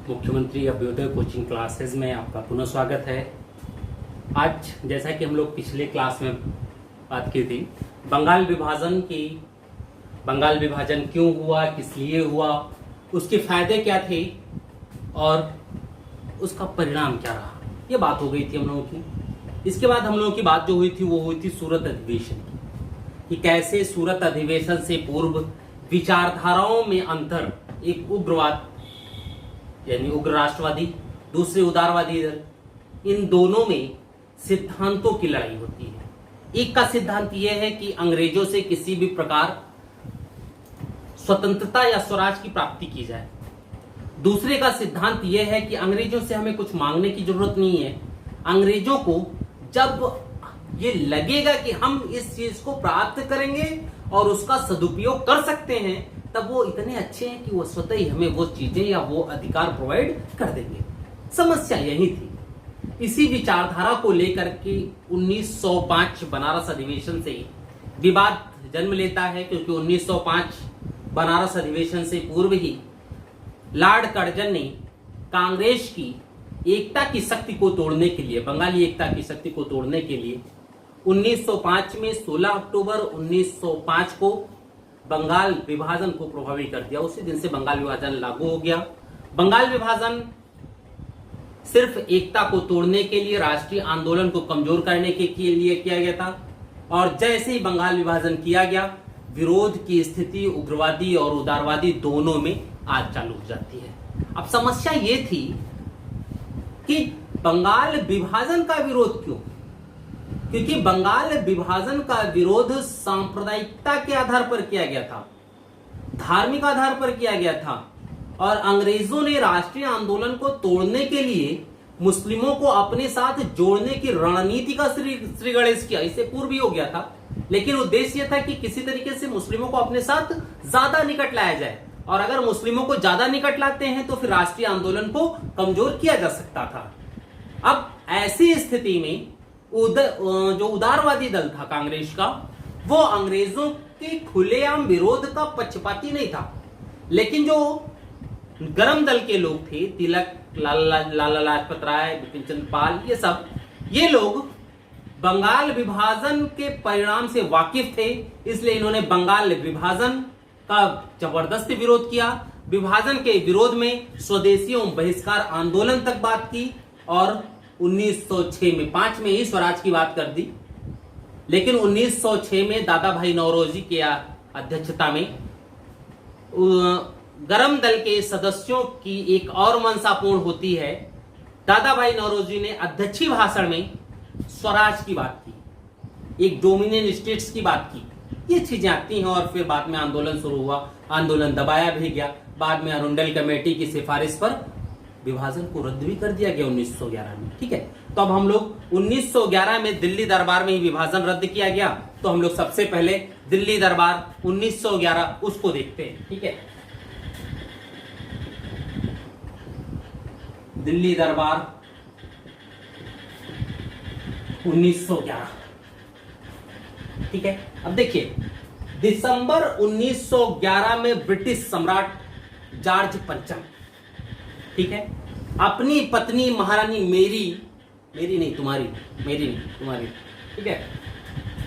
मुख्यमंत्री Abhyuday coaching classes में आपका पुनः स्वागत है। आज जैसा कि हम लोग पिछले क्लास में बात की थी बंगाल विभाजन की, बंगाल विभाजन क्यों हुआ, किस लिए हुआ, उसके फायदे क्या थे और उसका परिणाम क्या रहा, ये बात हो गई थी हम लोगों की। इसके बाद हम लोगों की बात जो हुई थी वो हुई थी सूरत अधिवेशन की, कि कैसे सूरत अधिवेशन से पूर्व विचारधाराओं में अंतर, एक उग्रवाद यानी उग्र राष्ट्रवादी, दूसरे उदारवादी दल, इन दोनों में सिद्धांतों की लड़ाई होती है। एक का सिद्धांत यह है कि अंग्रेजों से किसी भी प्रकार स्वतंत्रता या स्वराज की प्राप्ति की जाए। दूसरे का सिद्धांत यह है कि अंग्रेजों से हमें कुछ मांगने की जरूरत नहीं है। अंग्रेजों को जब ये लगेगा कि हम इस चीज को प्राप्त करेंगे और उसका सदुपयोग कर सकते हैं, तब वो इतने अच्छे हैं कि वो स्वतः ही हमें वो चीजें या वो अधिकार प्रोवाइड कर देंगे। समस्या यही थी। इसी विचारधारा को लेकर के 1905 बनारस अधिवेशन से विवाद जन्म लेता है, क्योंकि 1905 बनारस अधिवेशन से पूर्व ही लॉर्ड कर्जन ने कांग्रेस की एकता की शक्ति को तोड़ने के लिए, बंगाली एकता की शक्ति को तोड़ने के लिए 1905 में 16 अक्टूबर 1905 को बंगाल विभाजन को प्रभावी कर दिया। उसी दिन से बंगाल विभाजन लागू हो गया। बंगाल विभाजन सिर्फ एकता को तोड़ने के लिए, राष्ट्रीय आंदोलन को कमजोर करने के लिए किया गया था। और जैसे ही बंगाल विभाजन किया गया, विरोध की स्थिति उग्रवादी और उदारवादी दोनों में आज चालू हो जाती है। अब समस्या ये थी कि बंगाल विभाजन का विरोध क्यों? क्योंकि बंगाल विभाजन का विरोध सांप्रदायिकता के आधार पर किया गया था, धार्मिक आधार पर किया गया था, और अंग्रेजों ने राष्ट्रीय आंदोलन को तोड़ने के लिए मुस्लिमों को अपने साथ जोड़ने की रणनीति का श्री गणेश किया। इससे पूर्व भी हो गया था, लेकिन उद्देश्य यह था कि किसी तरीके से मुस्लिमों को अपने साथ ज्यादा निकट लाया जाए, और अगर मुस्लिमों को ज्यादा निकट लाते हैं तो फिर राष्ट्रीय आंदोलन को कमजोर किया जा सकता था। अब ऐसी स्थिति में जो उदारवादी दल था कांग्रेस का, वो अंग्रेजों के खुलेआम विरोध का पक्षपाती नहीं था, लेकिन जो गरम दल के लोग थे, तिलक, लाला लाजपत राय, बिपिन चंद्र पाल, ये लोग बंगाल विभाजन के परिणाम से वाकिफ थे। इसलिए इन्होंने बंगाल विभाजन का जबरदस्ती विरोध किया। विभाजन के विरोध में स्वदेशियों बहिष्कार आंदोलन तक बात की, और 1906 में 5 में ही स्वराज की बात कर दी। लेकिन 1906 में दादा भाई नौरोजी की अध्यक्षता में गरम दल के सदस्यों की एक और मंशा पूर्ण होती है। दादा भाई नौरोजी ने अध्यक्षीय भाषण में स्वराज की बात की, एक डोमिनियन स्टेट्स की बात की। ये चीजें आती हैं और फिर बाद में आंदोलन शुरू हुआ, आंदोलन दबाया भी गया। बाद में अरुंडल कमेटी की सिफारिश पर विभाजन को रद्द भी कर दिया गया 1911 में। ठीक है, तो अब हम लोग 1911 में दिल्ली दरबार में ही विभाजन रद्द किया गया। तो हम लोग सबसे पहले दिल्ली दरबार 1911 उसको देखते हैं। ठीक है, दिल्ली दरबार 1911। ठीक है, अब देखिए, दिसंबर 1911 में ब्रिटिश सम्राट जॉर्ज पंचम, ठीक है, अपनी पत्नी महारानी मेरी नहीं तुम्हारी, ठीक है,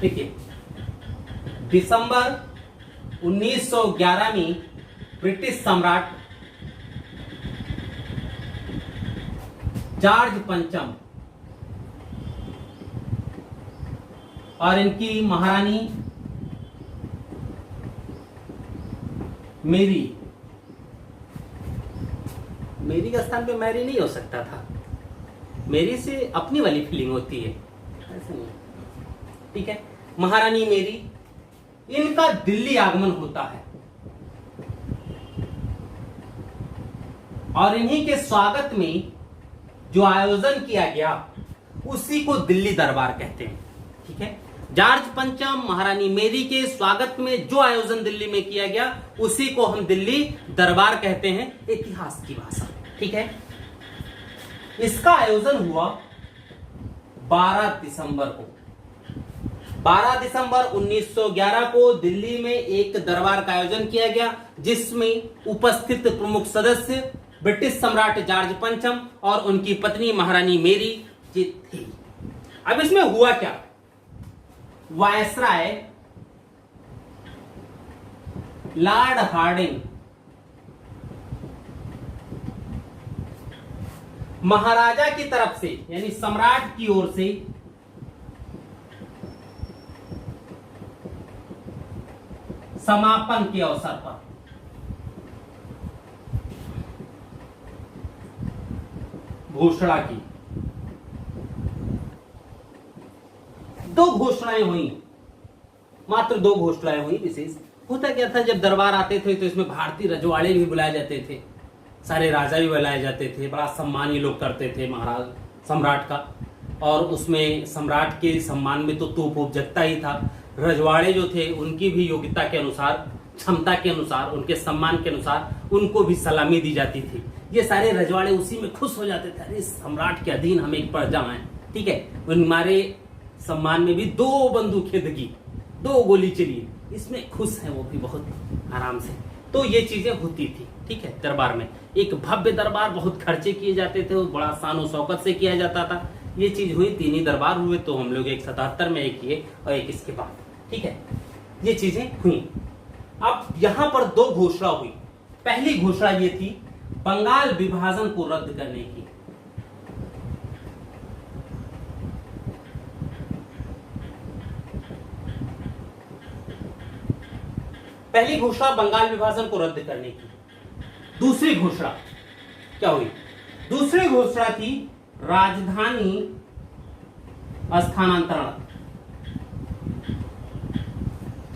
देखिए, दिसंबर 1911 में ब्रिटिश सम्राट जॉर्ज पंचम और इनकी महारानी मेरी के स्थान पे मैरी नहीं हो सकता था। मेरी से अपनी वाली फीलिंग होती है, ऐसा नहीं। ठीक है, महारानी मेरी, इनका दिल्ली आगमन होता है और इन्हीं के स्वागत में जो आयोजन किया गया उसी को दिल्ली दरबार कहते हैं। ठीक है, जॉर्ज पंचम, महारानी मेरी के स्वागत में जो आयोजन दिल्ली में किया गया उसी को हम दिल्ली दरबार कहते हैं, इतिहास की भाषा। ठीक है, इसका आयोजन हुआ 12 दिसंबर को। 12 दिसंबर 1911 को दिल्ली में एक दरबार का आयोजन किया गया, जिसमें उपस्थित प्रमुख सदस्य ब्रिटिश सम्राट जॉर्ज पंचम और उनकी पत्नी महारानी मेरी जी थी। अब इसमें हुआ क्या, वायसराय लॉर्ड हार्डिंग महाराजा की तरफ से यानी सम्राट की ओर से समापन के अवसर पर घोषणा की। दो घोषणाएं हुई, मात्र दो घोषणाएं हुई विशेष। होता क्या था, जब दरबार आते थे तो इसमें भारतीय रजवाड़े भी बुलाए जाते थे, सारे राजा भी बुलाए जाते थे, बड़ा सम्मान ये लोग करते थे महाराज सम्राट का। और उसमें सम्राट के सम्मान में तो तोप जगता ही था। रजवाड़े जो थे उनकी भी योग्यता के अनुसार, क्षमता के अनुसार, उनके सम्मान के अनुसार उनको भी सलामी दी जाती थी। ये सारे रजवाड़े उसी में खुश हो जाते थे, अरे सम्राट के अधीन हम एक प्रजा हैं, ठीक है। हमारे सम्मान में भी दो बंदूकें दगी, दो गोली चली, इसमें खुश है वो भी बहुत आराम से। तो ये चीजें होती थी, ठीक है। दरबार में एक भव्य दरबार, बहुत खर्चे किए जाते थे, बड़ा शानो शौकत से किया जाता था। ये चीज हुई, तीन ही दरबार हुए, तो हम लोग 177 में एक किए और एक इसके बाद, ठीक है। ये चीजें हुई। अब यहां पर दो घोषणा हुई। पहली घोषणा ये थी बंगाल विभाजन को रद्द करने की। पहली घोषणा बंगाल विभाजन को रद्द करने की। दूसरी घोषणा क्या हुई, दूसरी घोषणा थी राजधानी स्थानांतरण,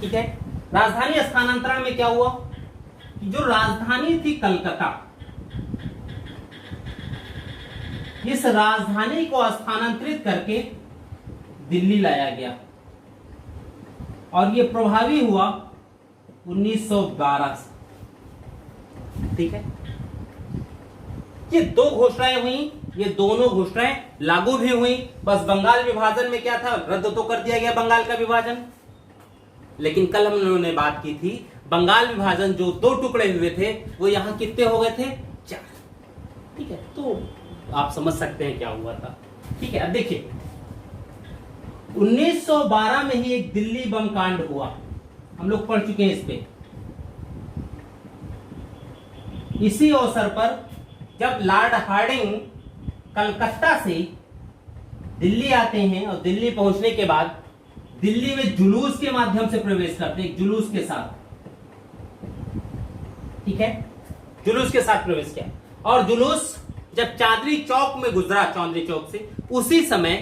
ठीक है। राजधानी स्थानांतरण में क्या हुआ कि जो राजधानी थी कलकत्ता, इस राजधानी को स्थानांतरित करके दिल्ली लाया गया और यह प्रभावी हुआ 1912 से, ठीक है। ये दो घोषणाएं हुई, ये दोनों घोषणाएं लागू भी हुई। बस बंगाल विभाजन में क्या था, रद्द तो कर दिया गया बंगाल का विभाजन, लेकिन कल हम लोगों ने बात की थी बंगाल विभाजन जो दो टुकड़े हुए थे वो यहां कितने हो गए थे, 4, ठीक है। तो आप समझ सकते हैं क्या हुआ था, ठीक है। अब देखिए 1912 में ही एक दिल्ली बम कांड हुआ, हम लोग पढ़ चुके हैं इस पे। इसी अवसर पर जब लॉर्ड हार्डिंग कलकत्ता से दिल्ली आते हैं और दिल्ली पहुंचने के बाद दिल्ली में जुलूस के माध्यम से प्रवेश करते हैं, जुलूस के साथ, ठीक है, जुलूस के साथ प्रवेश किया। और जुलूस जब चांदनी चौक में गुजरा, चांदनी चौक से, उसी समय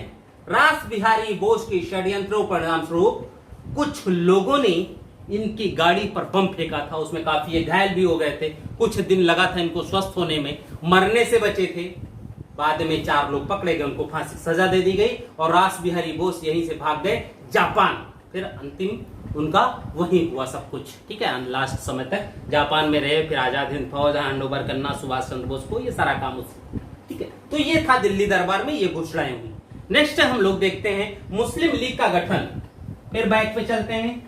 रास बिहारी बोस के षड्यंत्रों परिणाम स्वरूप कुछ लोगों ने इनकी गाड़ी पर बम फेंका था। उसमें काफी ये घायल भी हो गए थे, कुछ दिन लगा था इनको स्वस्थ होने में, मरने से बचे थे। बाद में 4 लोग पकड़े गए, उनको फांसी की सजा दे दी गई और रास बिहारी बोस यहीं से भाग गए जापान। फिर अंतिम उनका वहीं हुआ सब कुछ, ठीक है। लास्ट समय तक जापान में रहे, फिर आजाद हिंद फौज हैंड ओवर करना सुभाष चंद्र बोस को, ये सारा काम उससे, ठीक है। तो ये था दिल्ली दरबार में ये घोषणाएं हुई। नेक्स्ट हम लोग देखते हैं मुस्लिम लीग का गठन। फिर बैक पे चलते हैं।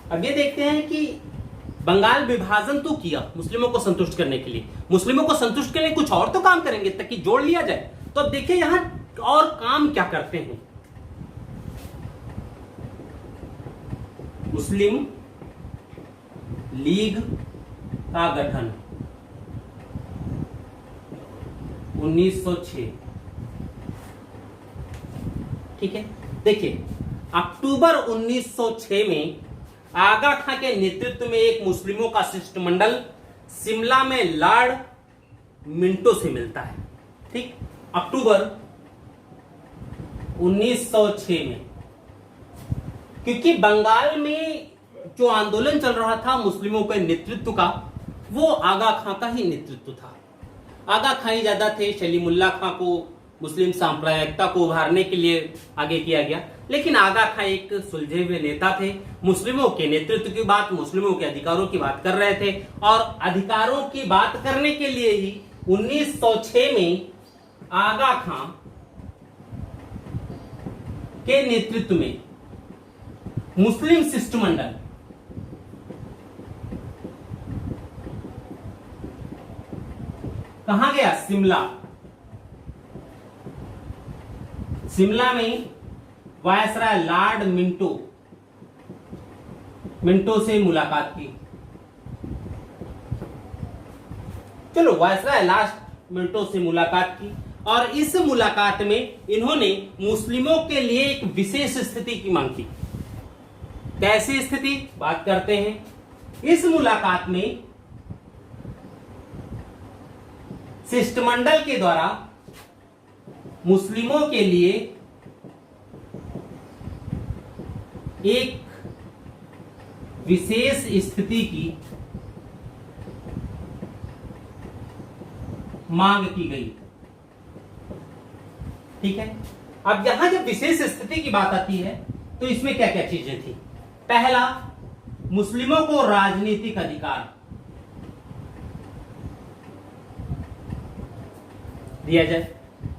अब ये देखते हैं कि बंगाल विभाजन तो किया मुस्लिमों को संतुष्ट करने के लिए, मुस्लिमों को संतुष्ट करने कुछ और तो काम करेंगे ताकि जोड़ लिया जाए। तो अब देखिए यहां और काम क्या करते हैं। मुस्लिम लीग का गठन 1906, ठीक है। देखिए अक्टूबर 1906 में आगा खां के नेतृत्व में एक मुस्लिमों का शिष्टमंडल शिमला में लॉर्ड मिंटो से मिलता है, ठीक। अक्टूबर 1906 में, क्योंकि बंगाल में जो आंदोलन चल रहा था मुस्लिमों के नेतृत्व का, वो आगा खां का ही नेतृत्व था। आगा खां ही ज्यादा थे, सलीमुल्लाह खां को मुस्लिम सांप्रदायिकता को उभारने के लिए आगे किया गया, लेकिन आगा खां एक सुलझे हुए नेता थे। मुस्लिमों के नेतृत्व की बात, मुस्लिमों के अधिकारों की बात कर रहे थे और अधिकारों की बात करने के लिए ही 1906 में आगा खां के नेतृत्व में मुस्लिम शिष्टमंडल कहां गया? शिमला। शिमला में वायसराय लॉर्ड मिंटो से मुलाकात की। चलो, वायसराय लॉर्ड मिंटो से मुलाकात की और इस मुलाकात में इन्होंने मुस्लिमों के लिए एक विशेष स्थिति की मांग की। कैसी स्थिति? बात करते हैं। इस मुलाकात में शिष्टमंडल के द्वारा मुस्लिमों के लिए एक विशेष स्थिति की मांग की गई। ठीक है। अब यहां जब विशेष स्थिति की बात आती है तो इसमें क्या क्या चीजें थी? पहला, मुस्लिमों को राजनीतिक अधिकार दिया जाए।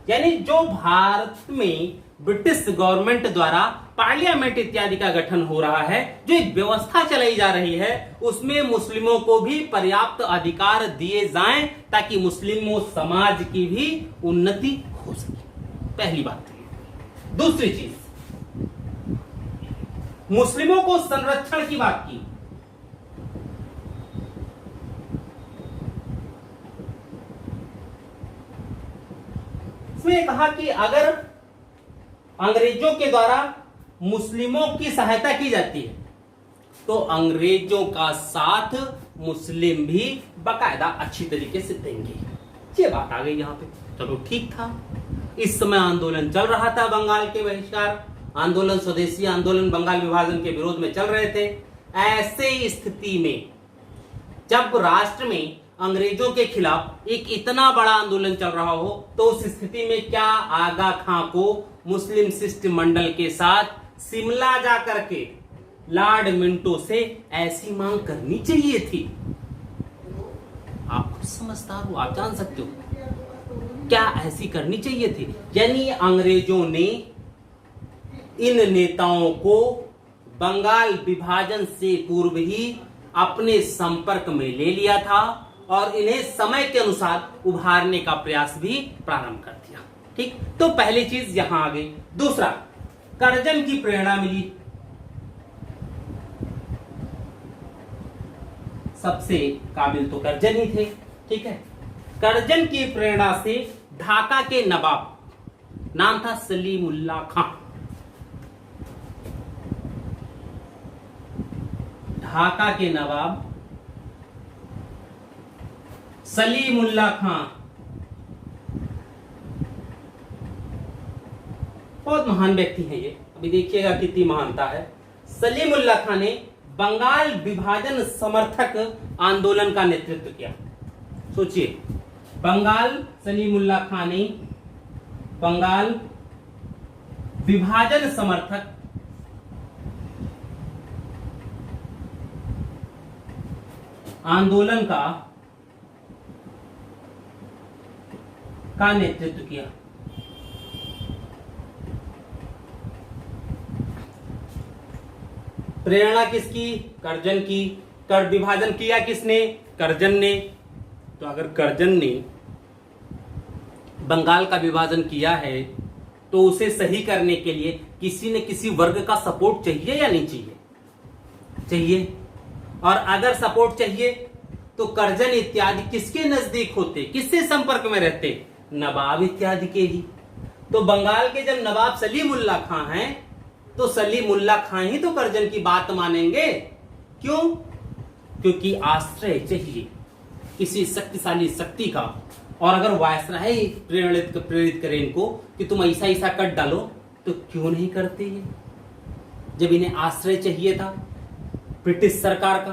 यानी जो भारत में ब्रिटिश गवर्नमेंट द्वारा पार्लियामेंट इत्यादि का गठन हो रहा है, जो एक व्यवस्था चलाई जा रही है, उसमें मुस्लिमों को भी पर्याप्त अधिकार दिए जाएं ताकि मुस्लिमों समाज की भी उन्नति हो सके। पहली बात। दूसरी चीज, मुस्लिमों को संरक्षण की बात की। इसमें कहा कि अगर अंग्रेजों के द्वारा मुस्लिमों की सहायता की जाती है तो अंग्रेजों का साथ मुस्लिम भी बाकायदा अच्छी तरीके से देंगे। ये बात आ गई यहां पे। चलो, ठीक था। इस समय आंदोलन चल रहा था, बंगाल के बहिष्कार आंदोलन, स्वदेशी आंदोलन बंगाल विभाजन के विरोध में चल रहे थे। ऐसे स्थिति में जब राष्ट्र में अंग्रेजों के खिलाफ एक इतना बड़ा आंदोलन चल रहा हो तो उस स्थिति में क्या आगा खां को मुस्लिम शिष्टमंडल के साथ शिमला जाकर के लॉर्ड मिंटो से ऐसी मांग करनी चाहिए थी? आप खुद समझदार हो, आप जान सकते हो क्या ऐसी करनी चाहिए थी। यानी अंग्रेजों ने इन नेताओं को बंगाल विभाजन से पूर्व ही अपने संपर्क में ले लिया था और इन्हें समय के अनुसार उभारने का प्रयास भी प्रारंभ कर दिया। ठीक, तो पहली चीज यहां आ गई। दूसरा, कर्जन की प्रेरणा मिली। सबसे काबिल तो कर्जन ही थे। ठीक है। कर्जन की प्रेरणा से ढाका के नवाब, नाम था सलीमुल्लाह खां, ढाका के नवाब सलीमुल्लाह खां बहुत महान व्यक्ति हैं ये। अभी देखिएगा कितनी महानता है। सलीमुल्लाह खां ने बंगाल विभाजन समर्थक आंदोलन का नेतृत्व किया। सोचिए, सलीमुल्लाह खां ने बंगाल विभाजन समर्थक आंदोलन का नेतृत्व किया। प्रेरणा किसकी? कर्जन की। कर विभाजन किया किसने? कर्जन ने। तो अगर कर्जन ने बंगाल का विभाजन किया है तो उसे सही करने के लिए किसी न किसी वर्ग का सपोर्ट चाहिए या नहीं चाहिए? चाहिए। और अगर सपोर्ट चाहिए तो कर्जन इत्यादि किसके नजदीक होते, किससे संपर्क में रहते? नवाब इत्यादि के ही। तो बंगाल के जब नवाब सलीमुल्लाह खां हैं तो सलीमुल्लाह खां ही तो कर्जन की बात मानेंगे। क्यों? क्योंकि आश्रय चाहिए किसी शक्तिशाली शक्ति का। और अगर वायसराय प्रेरित करें इनको कि तुम ऐसा ऐसा कर डालो तो क्यों नहीं करते ये? जब इन्हें आश्रय चाहिए था ब्रिटिश सरकार का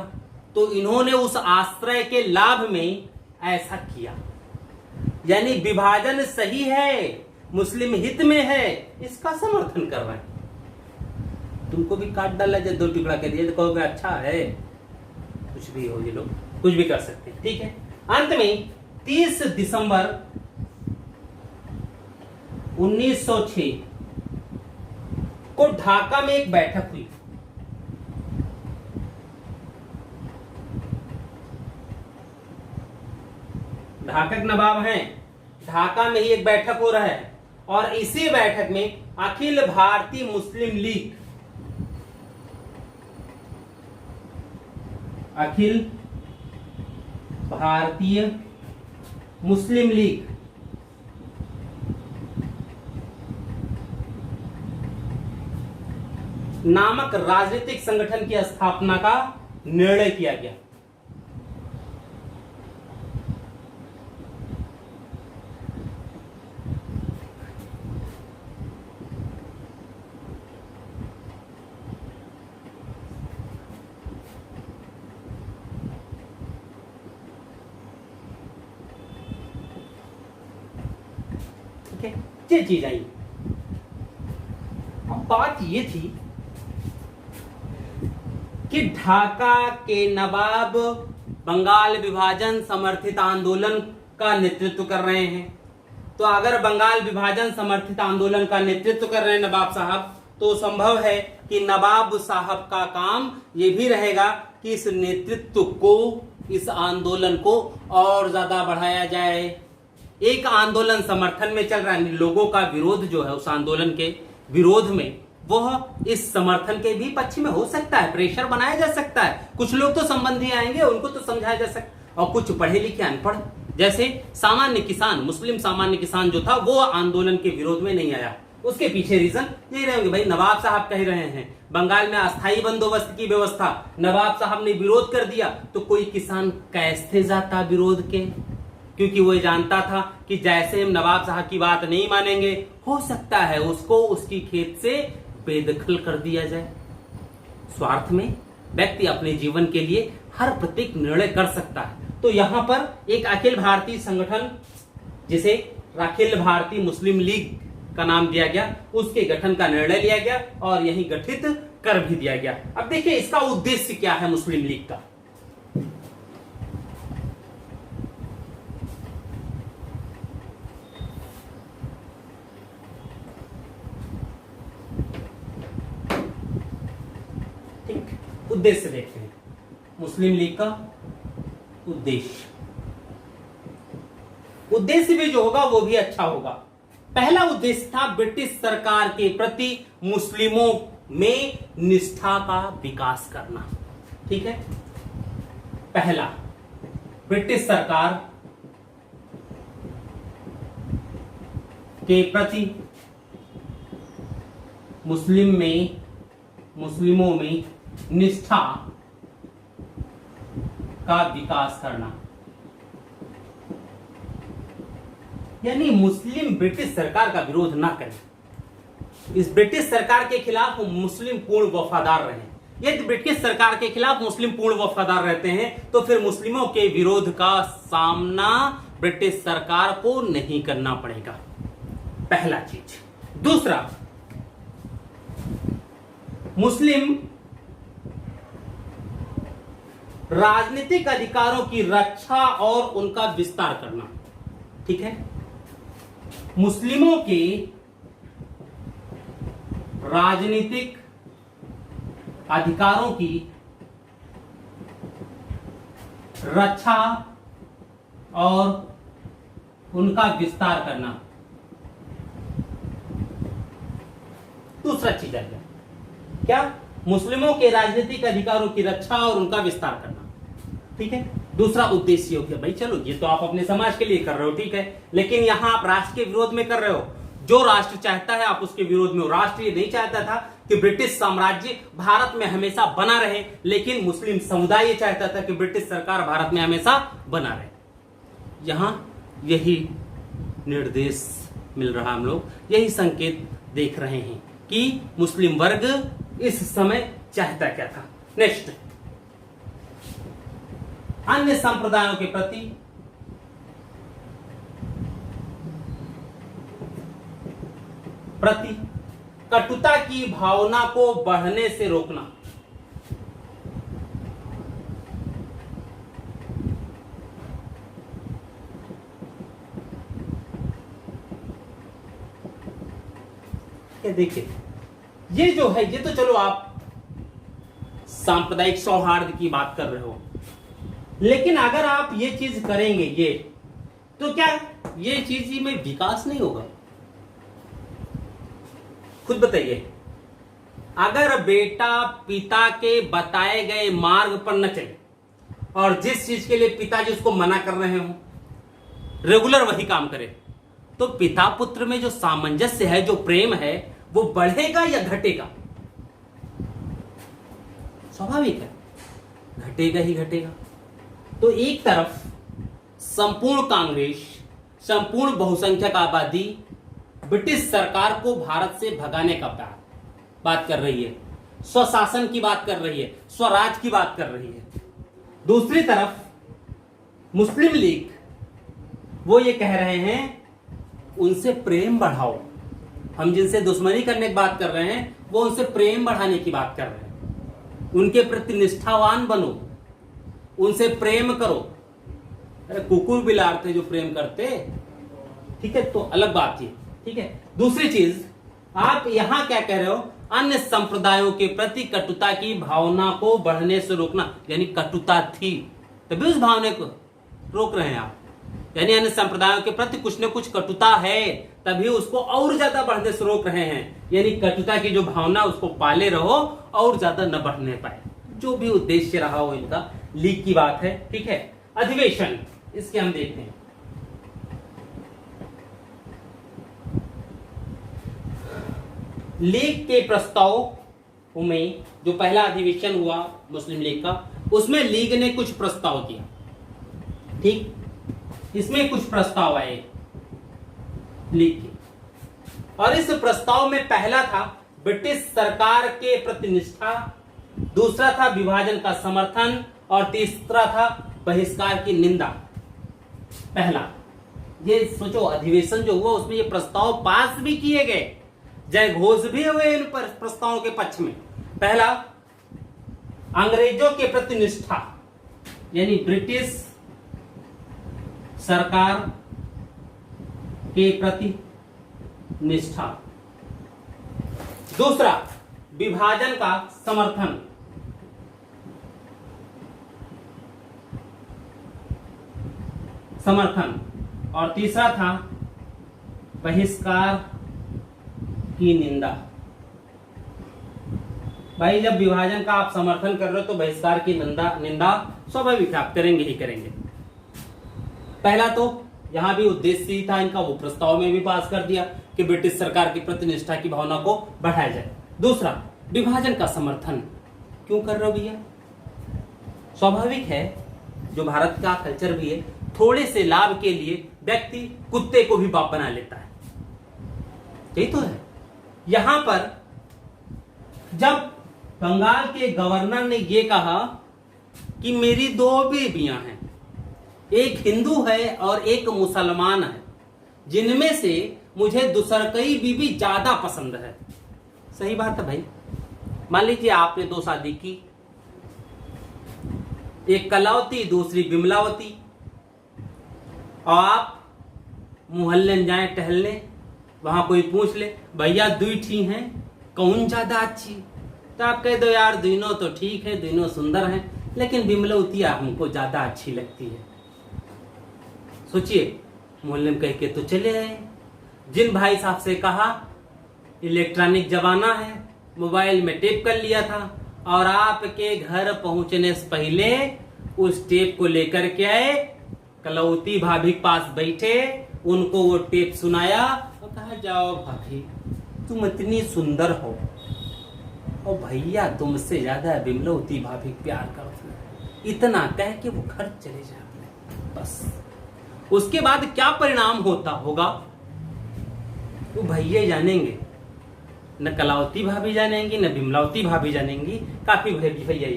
तो इन्होंने उस आश्रय के लाभ में ऐसा किया। यानी विभाजन सही है, मुस्लिम हित में है, इसका समर्थन कर रहे हैं। तुमको भी काट डाला जाए, दो टुकड़ा कर दिया तो कहोगे अच्छा है। कुछ भी हो, ये लोग कुछ भी कर सकते हैं। ठीक है। अंत में 30 दिसंबर 1906 को ढाका में एक बैठक हुई। ढाका के नवाब हैं, ढाका में ही एक बैठक हो रहा है और इसी बैठक में अखिल भारतीय मुस्लिम लीग, अखिल भारतीय मुस्लिम लीग नामक राजनीतिक संगठन की स्थापना का निर्णय किया गया। ठीक है, ये चीज आई। अब बात ये थी कि ढाका के नवाब बंगाल विभाजन समर्थित आंदोलन का नेतृत्व कर रहे हैं। तो अगर बंगाल विभाजन समर्थित आंदोलन का नेतृत्व कर रहे हैं नवाब साहब, तो संभव है कि नवाब साहब का काम यह भी रहेगा कि इस नेतृत्व को, इस आंदोलन को और ज्यादा बढ़ाया जाए। एक आंदोलन समर्थन में चल रहा है, लोगों का विरोध जो है उस आंदोलन के विरोध में, वह इस समर्थन के भी पक्ष में हो सकता है, प्रेशर बनाया जा सकता है। कुछ लोग तो संबंधी आएंगे, उनको तो समझाया जा सकता, और कुछ पढ़े लिखे अनपढ़, जैसे सामान्य किसान, मुस्लिम सामान्य किसान जो था वो आंदोलन के विरोध में नहीं आया। उसके पीछे रीजन यही रहेंगे, भाई नवाब साहब कह रहे हैं बंगाल में अस्थायी बंदोबस्त की व्यवस्था, नवाब साहब ने विरोध कर दिया तो कोई किसान कैसे जाता विरोध के, क्योंकि वो जानता था कि जैसे हम नवाब साहब की बात नहीं मानेंगे, हो सकता है उसको उसकी खेत से बेदखल कर दिया जाए। स्वार्थ में व्यक्ति अपने जीवन के लिए हर प्रत्येक निर्णय कर सकता है। तो यहां पर एक अखिल भारतीय संगठन, जिसे अखिल भारतीय मुस्लिम लीग का नाम दिया गया, उसके गठन का निर्णय लिया गया और यही गठित कर भी दिया गया। अब देखिए इसका उद्देश्य क्या है मुस्लिम लीग का। उद्देश्य देखते हैं मुस्लिम लीग का उद्देश्य भी जो होगा वो भी अच्छा होगा। पहला उद्देश्य था ब्रिटिश सरकार के प्रति मुस्लिमों में निष्ठा का विकास करना। ठीक है, पहला, ब्रिटिश सरकार के प्रति मुस्लिमों में निष्ठा का विकास करना, यानी मुस्लिम ब्रिटिश सरकार का विरोध ना करें। इस ब्रिटिश सरकार के खिलाफ मुस्लिम पूर्ण वफादार रहे। यदि ब्रिटिश सरकार के खिलाफ मुस्लिम पूर्ण वफादार रहते हैं तो फिर मुस्लिमों के विरोध का सामना ब्रिटिश सरकार को नहीं करना पड़ेगा, पहला चीज। दूसरा, मुस्लिम राजनीतिक अधिकारों की रक्षा और उनका विस्तार करना। ठीक है, मुस्लिमों के राजनीतिक अधिकारों की रक्षा और उनका विस्तार करना। दूसरा चीज आ गया क्या, मुस्लिमों के राजनीतिक अधिकारों की रक्षा और उनका विस्तार करना। ठीक है, दूसरा उद्देश्य हो गया। भाई चलो, ये तो आप अपने समाज के लिए कर रहे हो, ठीक है, लेकिन यहां आप राष्ट्र के विरोध में कर रहे हो। जो राष्ट्र चाहता है आप उसके विरोध में हो। राष्ट्र ये नहीं चाहता था कि ब्रिटिश साम्राज्य भारत में हमेशा बना रहे, लेकिन मुस्लिम समुदाय ये चाहता था कि ब्रिटिश सरकार भारत में हमेशा बना रहे। यहां यही निर्देश मिल रहा, हम लोग यही संकेत देख रहे हैं कि मुस्लिम वर्ग इस समय चाहता क्या था। नेक्स्ट, अन्य संप्रदायों के प्रति कटुता की भावना को बढ़ने से रोकना। देखिए ये जो है, ये तो चलो आप सांप्रदायिक सौहार्द की बात कर रहे हो, लेकिन अगर आप ये चीज करेंगे, ये तो क्या ये चीज में विकास नहीं होगा? खुद बताइए, अगर बेटा पिता के बताए गए मार्ग पर न चले और जिस चीज के लिए पिताजी उसको मना कर रहे हो रेगुलर वही काम करे, तो पिता पुत्र में जो सामंजस्य है, जो प्रेम है, वो बढ़ेगा या घटेगा? स्वाभाविक है, घटेगा ही घटेगा। तो एक तरफ संपूर्ण कांग्रेस, संपूर्ण बहुसंख्यक आबादी ब्रिटिश सरकार को भारत से भगाने का बात कर रही है, स्वशासन की बात कर रही है, स्वराज की बात कर रही है। दूसरी तरफ मुस्लिम लीग, वो ये कह रहे हैं उनसे प्रेम बढ़ाओ। हम जिनसे दुश्मनी करने की बात कर रहे हैं, वो उनसे प्रेम बढ़ाने की बात कर रहे हैं। उनके प्रति निष्ठावान बनो, उनसे प्रेम करो। अरे कुकुर बिलार थे जो प्रेम करते, ठीक है, तो अलग बात थी, ठीक है। दूसरी चीज, आप यहां क्या कह रहे हो? अन्य संप्रदायों के प्रति कटुता की भावना को बढ़ने से रोकना, यानी कटुता थी तभी उस भावना को रोक रहे हैं आप। यानी अन्य संप्रदायों के प्रति कुछ न कुछ कटुता है, तभी उसको और ज्यादा बढ़ने से रोक रहे हैं। यानी कटुता की जो भावना उसको पाले रहो और ज्यादा न बढ़ने पाए, जो भी उद्देश्य रहा हो इनका। लीग की बात है, ठीक है। अधिवेशन, इसके हम देखते हैं। लीग के प्रस्ताव में जो पहला अधिवेशन हुआ मुस्लिम लीग का, उसमें लीग ने कुछ प्रस्ताव दिया, ठीक। इसमें कुछ प्रस्ताव आए लीग के, और इस प्रस्ताव में पहला था ब्रिटिश सरकार के प्रति निष्ठा, दूसरा था विभाजन का समर्थन, और तीसरा था बहिष्कार की निंदा। पहला, ये सोचो, अधिवेशन जो हुआ उसमें ये प्रस्ताव पास भी किए गए, जय घोष भी हुए इन प्रस्तावों के पक्ष में। पहला, अंग्रेजों के प्रति निष्ठा, यानी ब्रिटिश सरकार के प्रति निष्ठा। दूसरा, विभाजन का समर्थन। और तीसरा था बहिष्कार की निंदा। भाई, जब विभाजन का आप समर्थन कर रहे हो तो बहिष्कार की निंदा स्वाभाविक है, आप करेंगे ही करेंगे। पहला तो यहां भी उद्देश्य ही था इनका, वो प्रस्ताव में भी पास कर दिया कि ब्रिटिश सरकार की प्रति निष्ठा की भावना को बढ़ाया जाए। दूसरा, विभाजन का समर्थन क्यों कर रहे हो भैया? स्वाभाविक है, जो भारत का कल्चर भी है, थोड़े से लाभ के लिए व्यक्ति कुत्ते को भी बाप बना लेता है, यही तो है। यहां पर जब बंगाल के गवर्नर ने यह कहा कि मेरी 2 बेबियां हैं, एक हिंदू है और एक मुसलमान है, जिनमें से मुझे दूसरकई बीबी ज्यादा पसंद है। सही बात है भाई। मान लीजिए आपने 2 शादी की, एक कलावती दूसरी बिमलावती, और आप मोहल्ले में जाए टहलने, वहां कोई पूछ ले भैया 2 ठीक हैं, कौन ज्यादा अच्छी? तो आप कह दो यार दोनों तो ठीक है, दोनों सुंदर हैं, लेकिन बिमलौतिया हमको ज्यादा अच्छी लगती है। सोचिए, मोहल्ले में कह के तो चले आए। जिन भाई साहब से कहा, इलेक्ट्रॉनिक जमाना है, मोबाइल में टेप कर लिया था, और आपके घर पहुंचने से पहले उस टेप को लेकर के आए, कलौती भाभी के पास बैठे, उनको वो टेप सुनाया और कहा जाओ भाभी तुम इतनी सुंदर हो, और भैया तुमसे ज्यादा बिमलौती भाभी प्यार करते। इतना कह के वो घर चले जाते। बस उसके बाद क्या परिणाम होता होगा वो भैया जानेंगे, न कलावती भाभी जानेंगी, न बिमलावती भाभी जानेंगी। काफी भैया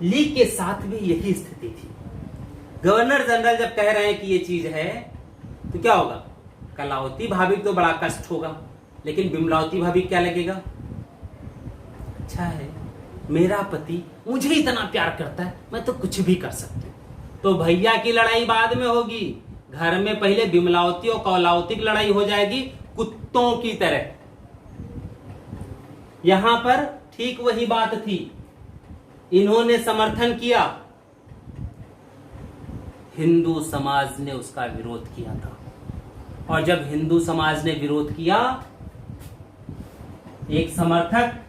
लीग के साथ भी यही स्थिति थी। गवर्नर जनरल जब कह रहे हैं कि ये चीज है, तो क्या होगा? कलावती भाभी तो बड़ा कष्ट होगा, लेकिन बिमलावती भाभी क्या लगेगा? अच्छा है, मेरा पति मुझे इतना प्यार करता है, मैं तो कुछ भी कर सकती हूँ। तो भैया की लड़ाई बाद में होगी, घर में पहले बिमलावती और कौलावती की लड़ाई हो जाएगी, कुत्तों की तरह। यहां पर ठीक वही बात थी। इन्होंने समर्थन किया हिंदू समाज ने उसका विरोध किया था। और जब हिंदू समाज ने विरोध किया, एक समर्थक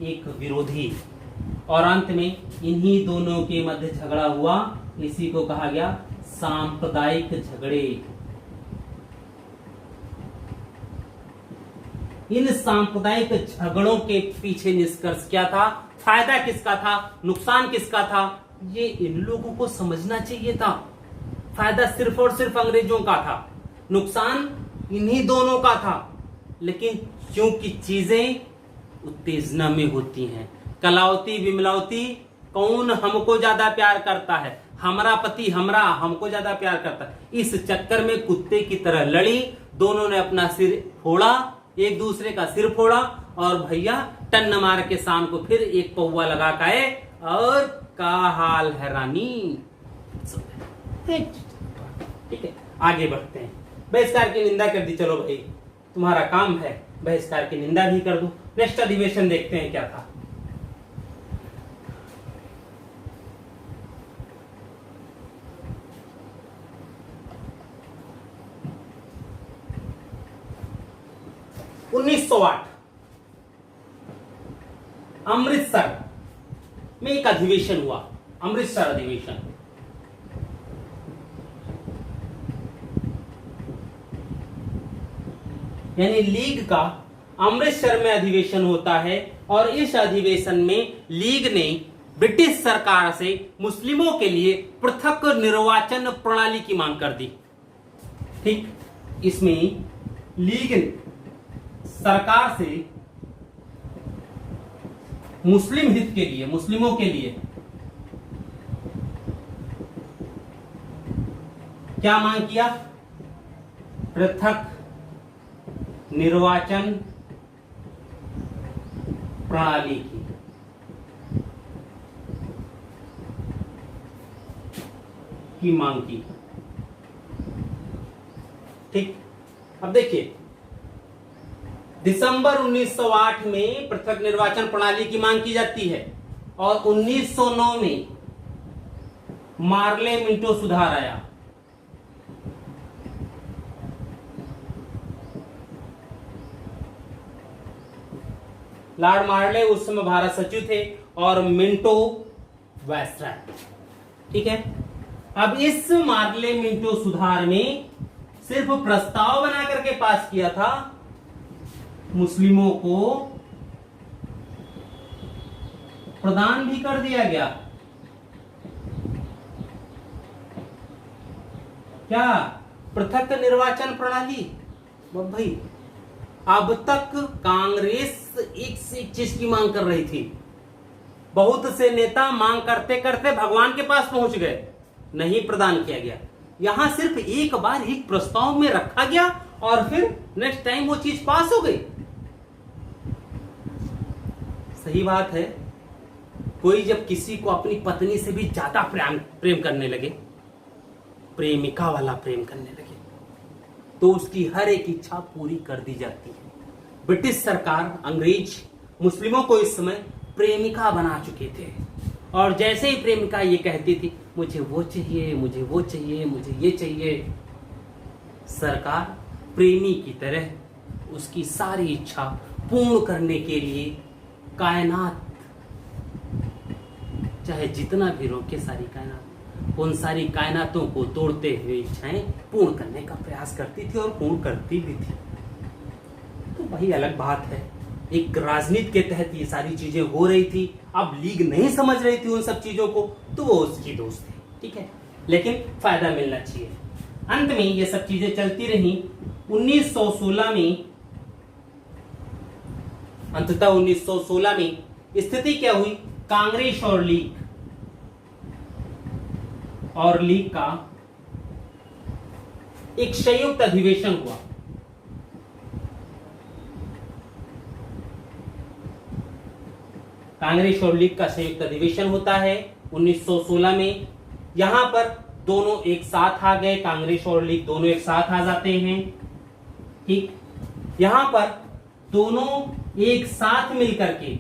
एक विरोधी, और अंत में इन्हीं दोनों के मध्य झगड़ा हुआ। इसी को कहा गया सांप्रदायिक झगड़े। इन सांप्रदायिक झगड़ों के पीछे निष्कर्ष क्या था, फायदा किसका था, नुकसान किसका था, ये इन लोगों को समझना चाहिए था। फायदा सिर्फ और सिर्फ अंग्रेजों का था, नुकसान इन्हीं दोनों का था। लेकिन क्योंकि चीजें उत्तेजना में होती हैं, कलावती विमलावती, कौन हमको ज्यादा प्यार करता है, हमारा पति हमको ज्यादा प्यार करता है, इस चक्कर में कुत्ते की तरह लड़ी। दोनों ने अपना सिर फोड़ा, एक दूसरे का सिर फोड़ा, और भैया टन मार के शाम को फिर एक पौवा लगा के, और का हाल है रानी। ठीक है, आगे बढ़ते हैं। बहिष्कार की निंदा कर दी, चलो भाई तुम्हारा काम है, बहिष्कार की निंदा भी कर दो। नेक्स्ट अधिवेशन देखते हैं क्या था। अमृतसर में एक अधिवेशन हुआ, अमृतसर अधिवेशन। यानी लीग का अमृतसर में अधिवेशन होता है, और इस अधिवेशन में लीग ने ब्रिटिश सरकार से मुस्लिमों के लिए पृथक निर्वाचन प्रणाली की मांग कर दी। ठीक, इसमें लीग ने सरकार से मुस्लिम हित के लिए, मुस्लिमों के लिए क्या मांग किया, पृथक निर्वाचन प्रणाली की मांग की। ठीक, अब देखिए, दिसंबर 1908 में पृथक निर्वाचन प्रणाली की मांग की जाती है, और 1909 में मार्ले मिंटो सुधार आया। लॉर्ड मार्ले उस समय भारत सचिव थे, और मिंटो वायसराय। ठीक है, अब इस मार्ले मिंटो सुधार में सिर्फ प्रस्ताव बना करके पास किया था, मुस्लिमों को प्रदान भी कर दिया गया। क्या, पृथक निर्वाचन प्रणाली। भाई अब तक कांग्रेस एक से एक चीज की मांग कर रही थी, बहुत से नेता मांग करते करते भगवान के पास पहुंच गए, नहीं प्रदान किया गया। यहां सिर्फ एक बार एक प्रस्ताव में रखा गया, और फिर नेक्स्ट टाइम वो चीज पास हो गई। सही बात है, कोई जब किसी को अपनी पत्नी से भी ज्यादा प्रेम करने लगे, प्रेमिका वाला प्रेम करने लगे, तो उसकी हर एक इच्छा पूरी कर दी जाती है। ब्रिटिश सरकार, अंग्रेज मुस्लिमों को इस समय प्रेमिका बना चुके थे, और जैसे ही प्रेमिका ये कहती थी मुझे वो चाहिए, मुझे वो चाहिए, मुझे ये चाहिए, सरकार प्रेमी की तरह उसकी सारी इच्छा पूर्ण करने के लिए कायनात, चाहे जितना भी रोके सारी कायनात, उन सारी कायनातों को तोड़ते हुए इच्छाएं पूर्ण करने का प्रयास करती थी, और पूर्ण करती भी थी। तो वही अलग बात है, एक राजनीति के तहत ये सारी चीजें हो रही थी। अब लीग नहीं समझ रही थी उन सब चीजों को, तो वो उसकी दोस्त थी। ठीक है, लेकिन फायदा मिलना चाहिए। अंत में ये सब चीजें चलती रही। 1916 में, अंततः 1916 में स्थिति क्या हुई, कांग्रेस और लीग का एक संयुक्त अधिवेशन हुआ। कांग्रेस और लीग का संयुक्त अधिवेशन होता है 1916 में। यहां पर दोनों एक साथ आ गए, कांग्रेस और लीग दोनों एक साथ आ जाते हैं। ठीक, यहां पर दोनों एक साथ मिलकर के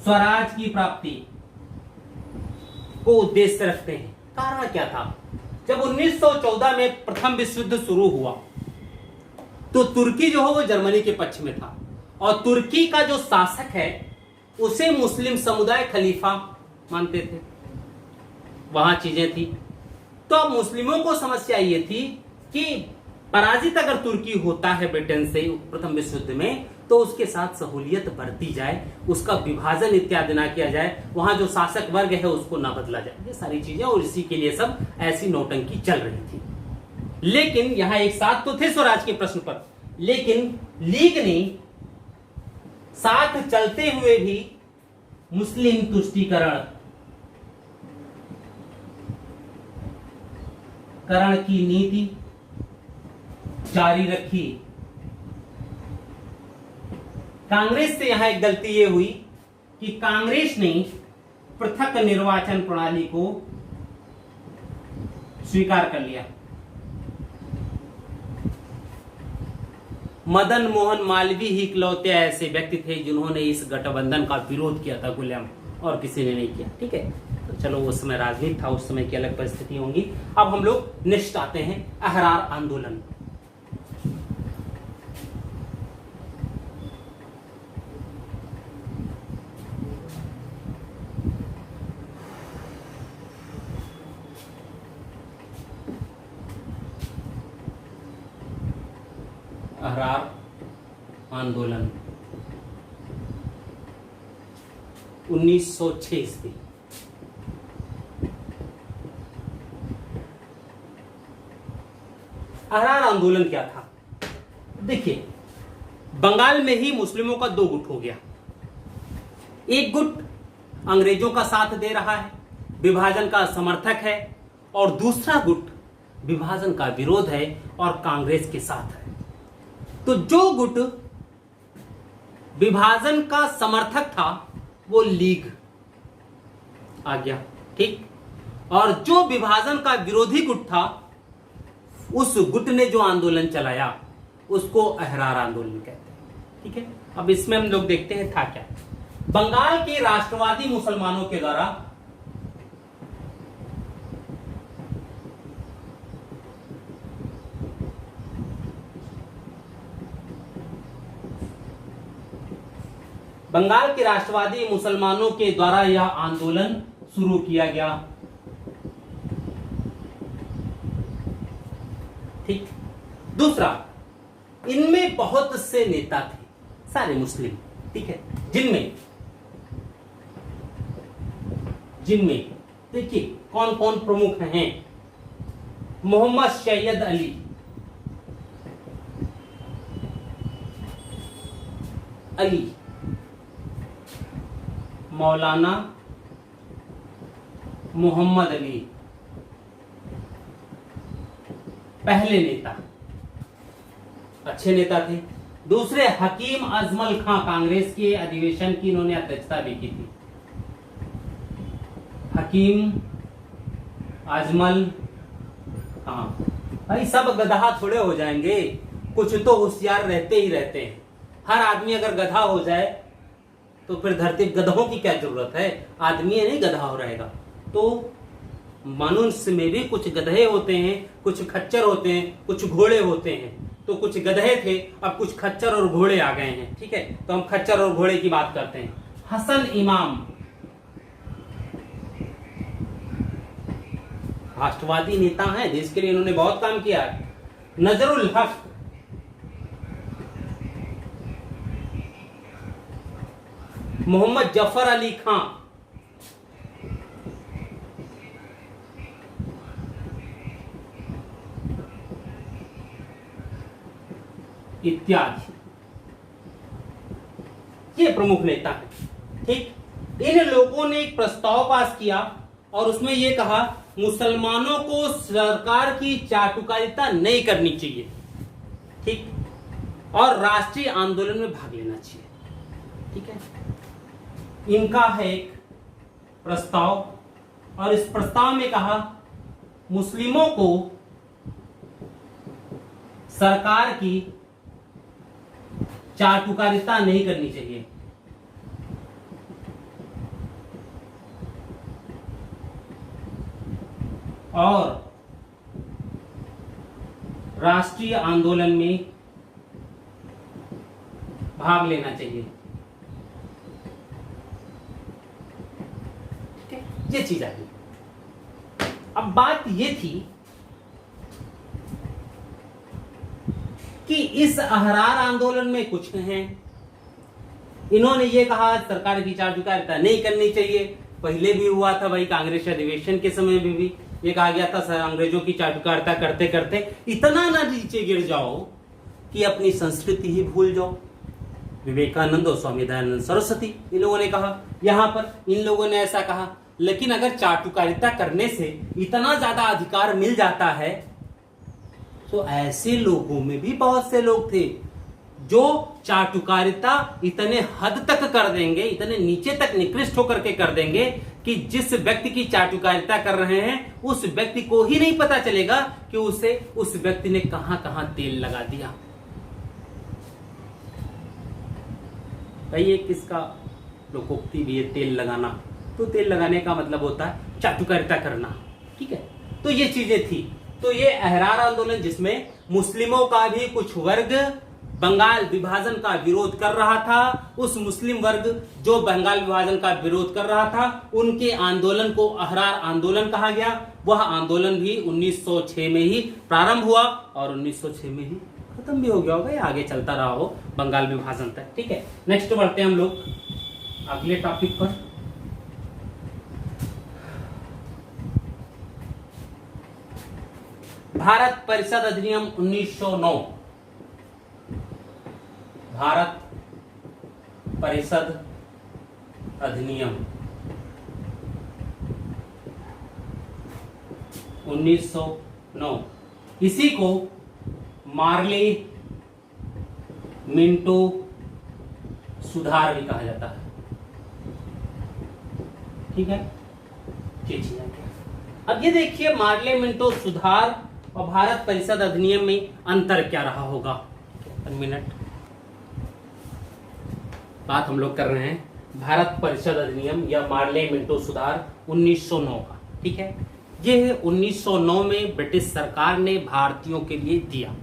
स्वराज की प्राप्ति को उद्देश्य रखते हैं। कारण क्या था, जब 1914 में प्रथम विश्व युद्ध शुरू हुआ तो तुर्की जो है वो जर्मनी के पक्ष में था, और तुर्की का जो शासक है उसे मुस्लिम समुदाय खलीफा मानते थे। वहां चीजें थी। तो अब मुस्लिमों को समस्या ये थी कि पराजित अगर तुर्की होता है ब्रिटेन से प्रथम विश्व युद्ध में, तो उसके साथ सहूलियत बरती जाए, उसका विभाजन इत्यादि ना किया जाए, वहां जो शासक वर्ग है उसको ना बदला जाए, ये सारी चीजें, और इसी के लिए सब ऐसी नौटंकी चल रही थी। लेकिन यहां एक साथ तो थे स्वराज के प्रश्न पर, लेकिन लीग ने साथ चलते हुए भी मुस्लिम तुष्टीकरण की नीति जारी रखी। कांग्रेस से यहां एक गलती यह हुई कि कांग्रेस ने पृथक निर्वाचन प्रणाली को स्वीकार कर लिया। मदन मोहन मालवीय ही इकलौते ऐसे व्यक्ति थे जिन्होंने इस गठबंधन का विरोध किया था खुलेआम, और किसी ने नहीं किया। ठीक है, तो चलो उस समय राजनीति था, उस समय की अलग परिस्थिति होंगी। अब हम लोग नेक्स्ट आते हैं अहरार आंदोलन। अहरार आंदोलन 1906 ईस्वी। अहरार आंदोलन क्या था? देखिए, बंगाल में ही मुस्लिमों का दो गुट हो गया। एक गुट अंग्रेजों का साथ दे रहा है, विभाजन का समर्थक है, और दूसरा गुट विभाजन का विरोध है और कांग्रेस के साथ है। तो जो गुट विभाजन का समर्थक था वो लीग आ गया, ठीक, और जो विभाजन का विरोधी गुट था उस गुट ने जो आंदोलन चलाया उसको अहरार आंदोलन कहते हैं। ठीक है, अब इसमें हम लोग देखते हैं था क्या। बंगाल के राष्ट्रवादी मुसलमानों के द्वारा यह आंदोलन शुरू किया गया। ठीक, दूसरा, इनमें बहुत से नेता थे, सारे मुस्लिम, ठीक है, जिनमें देखिए कौन कौन प्रमुख हैं। मोहम्मद सैयद अली, मौलाना मोहम्मद अली पहले नेता, अच्छे नेता थे। दूसरे हकीम अजमल खां, कांग्रेस के अधिवेशन की इन्होंने अध्यक्षता भी की थी। हकीम अजमल खां, भाई सब गधा थोड़े हो जाएंगे, कुछ तो होशियार रहते ही रहते हैं। हर आदमी अगर गधा हो जाए तो फिर धरती गधों की क्या जरूरत है, आदमी नहीं गधा हो रहेगा। तो मनुष्य में भी कुछ गधे होते हैं, कुछ खच्चर होते हैं, कुछ घोड़े होते हैं। तो कुछ गधे थे, अब कुछ खच्चर और घोड़े आ गए हैं। ठीक है, तो हम खच्चर और घोड़े की बात करते हैं। हसन इमाम राष्ट्रवादी नेता हैं, देश के लिए इन्होंने बहुत काम किया है। नजरुल हक, मोहम्मद जफर अली खां, इत्यादि, ये प्रमुख नेता हैं। ठीक, इन लोगों ने एक प्रस्ताव पास किया और उसमें यह कहा मुसलमानों को सरकार की चाटुकारिता नहीं करनी चाहिए, ठीक, और राष्ट्रीय आंदोलन में भाग लेना चाहिए। ठीक है, इनका है एक प्रस्ताव, और इस प्रस्ताव में कहा मुस्लिमों को सरकार की चाटुकारिता नहीं करनी चाहिए। और राष्ट्रीय आंदोलन में भाग लेना चाहिए। ये चीज आ गई। अब बात ये थी कि इस अहरार आंदोलन में कुछ हैं, इन्होंने ये कहा सरकार की चाटुकारिता नहीं करनी चाहिए। पहले भी हुआ था भाई, कांग्रेस अधिवेशन के समय में भी ये कहा गया था सर अंग्रेजों की चाटुकारिता करते करते इतना ना नीचे गिर जाओ कि अपनी संस्कृति ही भूल जाओ। विवेकानंद और स्वामी दयानंद सरस्वती इन लोगों ने कहा, यहां पर इन लोगों ने ऐसा कहा। लेकिन अगर चाटुकारिता करने से इतना ज्यादा अधिकार मिल जाता है तो ऐसे लोगों में भी बहुत से लोग थे जो चाटुकारिता इतने हद तक कर देंगे, इतने नीचे तक निकृष्ट होकर के कर देंगे कि जिस व्यक्ति की चाटुकारिता कर रहे हैं उस व्यक्ति को ही नहीं पता चलेगा कि उस व्यक्ति ने कहां कहां तेल लगा दिया। भाई ये किसका लोकोक्ति भी है, तेल लगाना। तो तेल लगाने का मतलब होता है चाटुकारिता करना, ठीक है। तो ये चीजें थी। तो ये अहरार आंदोलन जिसमें मुस्लिमों का भी कुछ वर्ग बंगाल विभाजन का विरोध कर रहा था, उस मुस्लिम वर्ग जो बंगाल विभाजन का विरोध कर रहा था उनके आंदोलन को अहरार आंदोलन कहा गया। वह आंदोलन भी 1906 में ही प्रारंभ हुआ और 1906 में ही खत्म भी हो गया होगा, आगे चलता रहा हो बंगाल विभाजन तक, ठीक है। नेक्स्ट बढ़ते हैं हम लोग अगले टॉपिक पर। भारत परिषद अधिनियम 1909। भारत परिषद अधिनियम 1909, इसी को मार्ले मिंटो सुधार भी कहा जाता है, ठीक है। अब ये देखिए मार्ले मिंटो सुधार और भारत परिषद अधिनियम में अंतर क्या रहा होगा। 1 मिनट, बात हम लोग कर रहे हैं भारत परिषद अधिनियम या मार्ले मिंटो सुधार 1909 का, ठीक है। ये 1909 में ब्रिटिश सरकार ने भारतीयों के लिए दिया।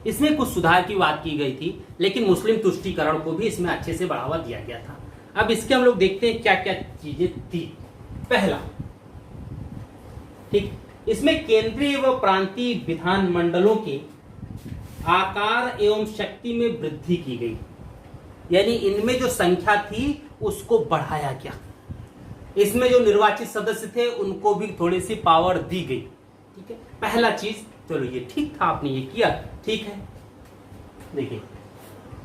इसमें कुछ सुधार की बात की गई थी, लेकिन मुस्लिम तुष्टीकरण को भी इसमें अच्छे से बढ़ावा दिया गया था। अब इसके हम लोग देखते हैं क्या क्या चीजें थी। पहला, ठीक, इसमें केंद्रीय व प्रांतीय विधान मंडलों के आकार एवं शक्ति में वृद्धि की गई, यानी इनमें जो संख्या थी उसको बढ़ाया गया। इसमें जो निर्वाचित सदस्य थे उनको भी थोड़ी सी पावर दी गई, ठीक है। पहला चीज, चलो ये ठीक था, आपने ये किया, ठीक है। देखिए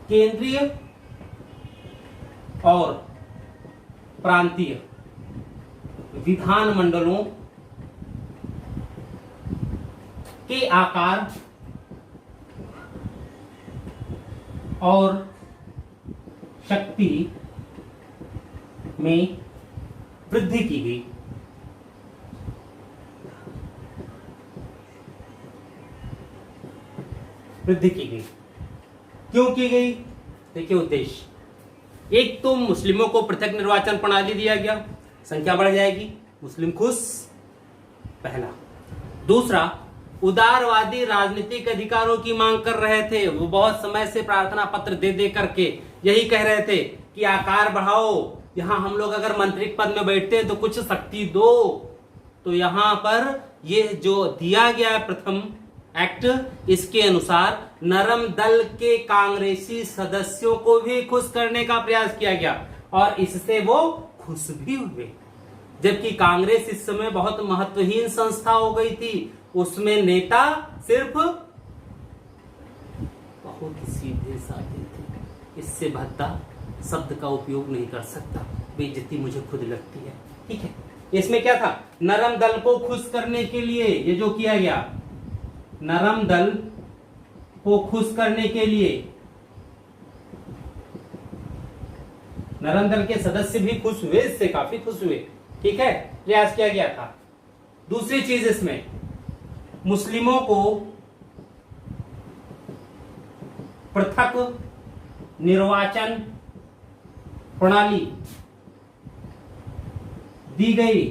केंद्रीय और प्रांतीय विधान मंडलों के आकार और शक्ति में वृद्धि की गई। वृद्धि की गई क्यों की गई? देखिए उद्देश्य, एक तो मुस्लिमों को पृथक निर्वाचन प्रणाली दिया गया, संख्या बढ़ जाएगी, मुस्लिम खुश, पहला। दूसरा, उदारवादी राजनीतिक अधिकारों की मांग कर रहे थे। वो बहुत समय से प्रार्थना पत्र दे दे करके यही कह रहे थे कि आकार बढ़ाओ, यहां हम लोग अगर मंत्री पद में बैठते हैं तो कुछ शक्ति दो। तो यहां पर ये जो दिया गया प्रथम एक्ट, इसके अनुसार नरम दल के कांग्रेसी सदस्यों को भी खुश करने का प्रयास किया गया और इससे वो खुश भी हुए। जबकि कांग्रेस इस समय बहुत महत्वहीन संस्था हो गई थी, उसमें नेता सिर्फ बहुत सीधे साधे थे। इससे भद्दा शब्द का उपयोग नहीं कर सकता, बेइज्जती मुझे खुद लगती है, ठीक है। इसमें क्या था? नरम दल को खुश करने के लिए ये जो किया गया, नरम दल को खुश करने के लिए नरम दल के सदस्य भी खुश हुए, इससे काफी खुश हुए, ठीक है, प्रयास किया गया था। दूसरी चीज, इसमें मुस्लिमों को पृथक निर्वाचन प्रणाली दी गई,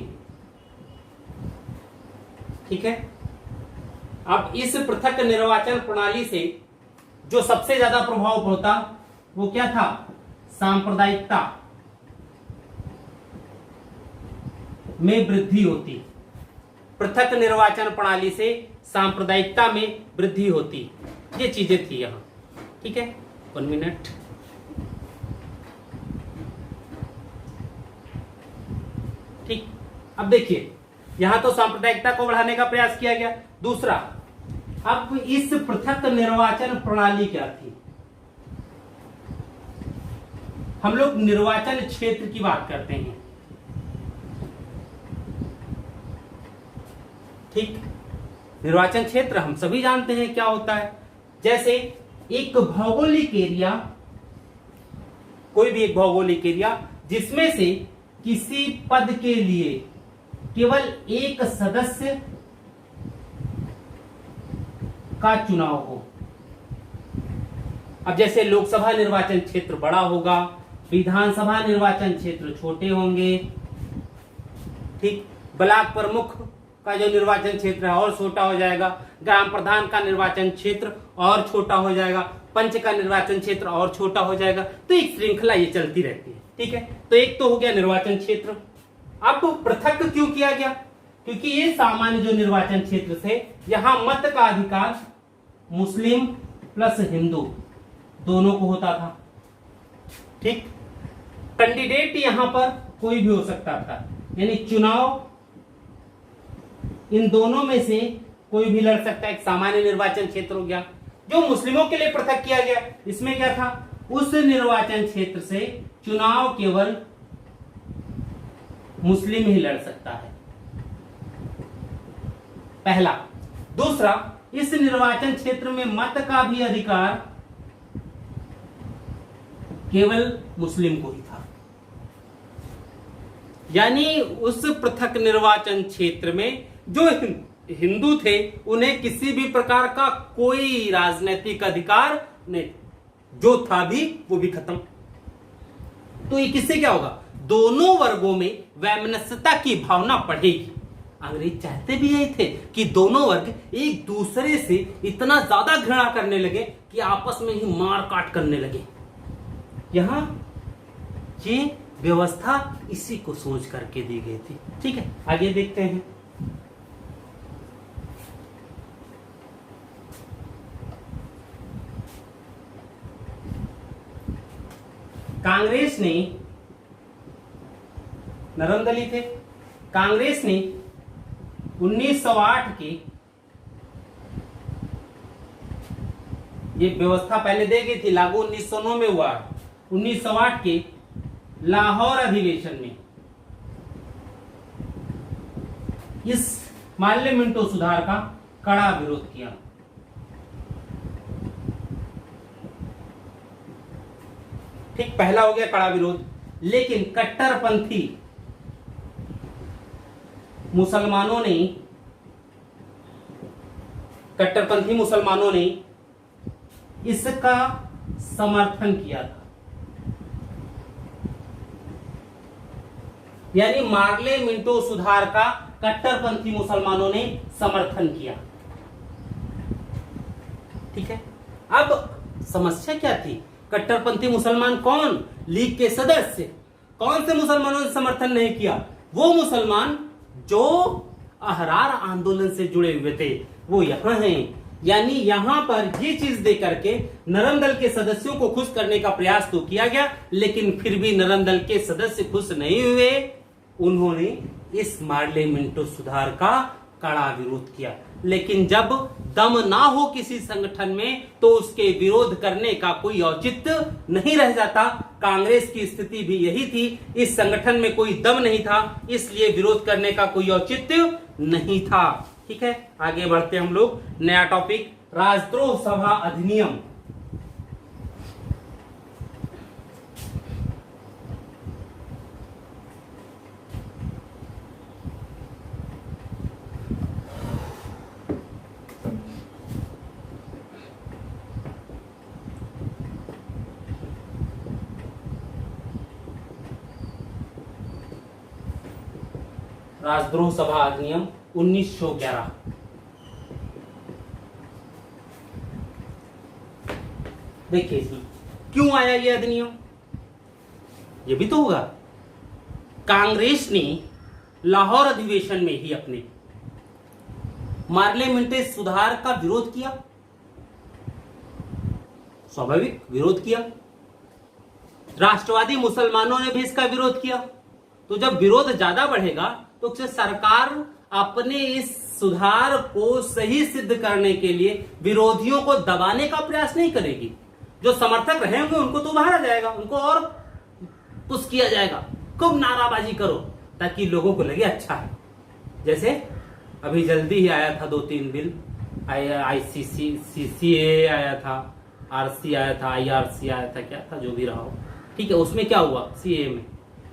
ठीक है। अब इस पृथक निर्वाचन प्रणाली से जो सबसे ज्यादा प्रभाव पड़ता वो क्या था? सांप्रदायिकता में वृद्धि होती। पृथक निर्वाचन प्रणाली से सांप्रदायिकता में वृद्धि होती, ये चीजें थी यहां। ठीक है, 1 मिनट। ठीक, अब देखिए यहां तो सांप्रदायिकता को बढ़ाने का प्रयास किया गया। दूसरा, अब इस पृथक निर्वाचन प्रणाली क्या थी? हम लोग निर्वाचन क्षेत्र की बात करते हैं। ठीक, निर्वाचन क्षेत्र हम सभी जानते हैं क्या होता है। जैसे एक भौगोलिक एरिया, कोई भी एक भौगोलिक एरिया जिसमें से किसी पद के लिए केवल एक सदस्य का चुनाव हो। अब जैसे लोकसभा निर्वाचन क्षेत्र बड़ा होगा, विधानसभा निर्वाचन क्षेत्र छोटे होंगे। ठीक, ब्लॉक प्रमुख का जो निर्वाचन क्षेत्र है और छोटा हो जाएगा, ग्राम प्रधान का निर्वाचन क्षेत्र और छोटा हो जाएगा, पंच का निर्वाचन क्षेत्र और छोटा हो जाएगा। तो एक श्रृंखला ये चलती रहती है। ठीक है, तो एक तो हो गया निर्वाचन क्षेत्र। अब पृथक क्यों किया गया? क्योंकि ये सामान्य जो निर्वाचन क्षेत्र थे, यहां मत का अधिकार मुस्लिम प्लस हिंदू दोनों को होता था। ठीक, कैंडिडेट यहां पर कोई भी हो सकता था, यानी चुनाव इन दोनों में से कोई भी लड़ सकता है। एक सामान्य निर्वाचन क्षेत्र हो गया। जो मुस्लिमों के लिए पृथक किया गया, इसमें क्या था? उस निर्वाचन क्षेत्र से चुनाव केवल मुस्लिम ही लड़ सकता है, पहला। दूसरा, इस निर्वाचन क्षेत्र में मत का भी अधिकार केवल मुस्लिम को ही था। यानी उस पृथक निर्वाचन क्षेत्र में जो हिंदू थे उन्हें किसी भी प्रकार का कोई राजनीतिक अधिकार नहीं, जो था भी वो भी खत्म। तो ये किससे क्या होगा? दोनों वर्गों में वैमनस्यता की भावना बढ़ेगी। अंग्रेज चाहते भी यही थे कि दोनों वर्ग एक दूसरे से इतना ज्यादा घृणा करने लगे कि आपस में ही मार काट करने लगे। यहां ये व्यवस्था इसी को सोच करके दी गई थी। ठीक है, आगे देखते हैं। कांग्रेस ने, नरम दली थे, कांग्रेस ने 1908 के ये व्यवस्था पहले दे गई थी, लागू 1909 में हुआ। 1908 के लाहौर अधिवेशन में इस माल्य मिंटो सुधार का कड़ा विरोध किया। ठीक, पहला हो गया कड़ा विरोध। लेकिन कट्टरपंथी मुसलमानों ने इसका समर्थन किया था। यानी मार्ले मिंटो सुधार का कट्टरपंथी मुसलमानों ने समर्थन किया। ठीक है, अब समस्या क्या थी? कट्टरपंथी मुसलमान कौन? लीग के सदस्य। कौन से मुसलमानों ने समर्थन नहीं किया? वो मुसलमान जो अहरार आंदोलन से जुड़े हुए थे, वो यहां हैं। यानी यहां पर ये चीज दे करके नरम दल के सदस्यों को खुश करने का प्रयास तो किया गया, लेकिन फिर भी नरम दल के सदस्य खुश नहीं हुए। उन्होंने इस मार्ले मिंटो सुधार का कड़ा विरोध किया। लेकिन जब दम ना हो किसी संगठन में तो उसके विरोध करने का कोई औचित्य नहीं रह जाता। कांग्रेस की स्थिति भी यही थी। इस संगठन में कोई दम नहीं था, इसलिए विरोध करने का कोई औचित्य नहीं था। ठीक है, आगे बढ़ते हम लोग। नया टॉपिक, राजद्रोह सभा अधिनियम। राजद्रोह सभा अधिनियम 1911। देखिए इसमें क्यों आया ये अधिनियम, ये भी तो होगा। कांग्रेस ने लाहौर अधिवेशन में ही अपने पार्लियामेंट्री सुधार का विरोध किया, स्वाभाविक विरोध किया। राष्ट्रवादी मुसलमानों ने भी इसका विरोध किया। तो जब विरोध ज्यादा बढ़ेगा तो सरकार अपने इस सुधार को सही सिद्ध करने के लिए विरोधियों को दबाने का प्रयास नहीं करेगी। जो समर्थक रहेंगे उनको तो उभारा जाएगा, उनको और पुश किया जाएगा, खूब नाराबाजी करो ताकि लोगों को लगे अच्छा है। जैसे अभी जल्दी ही आया था 2-3 बिल, ICCA आया था, RC आया था, IRC आया था, क्या था जो भी रहा हो, ठीक है। उसमें क्या हुआ, CA में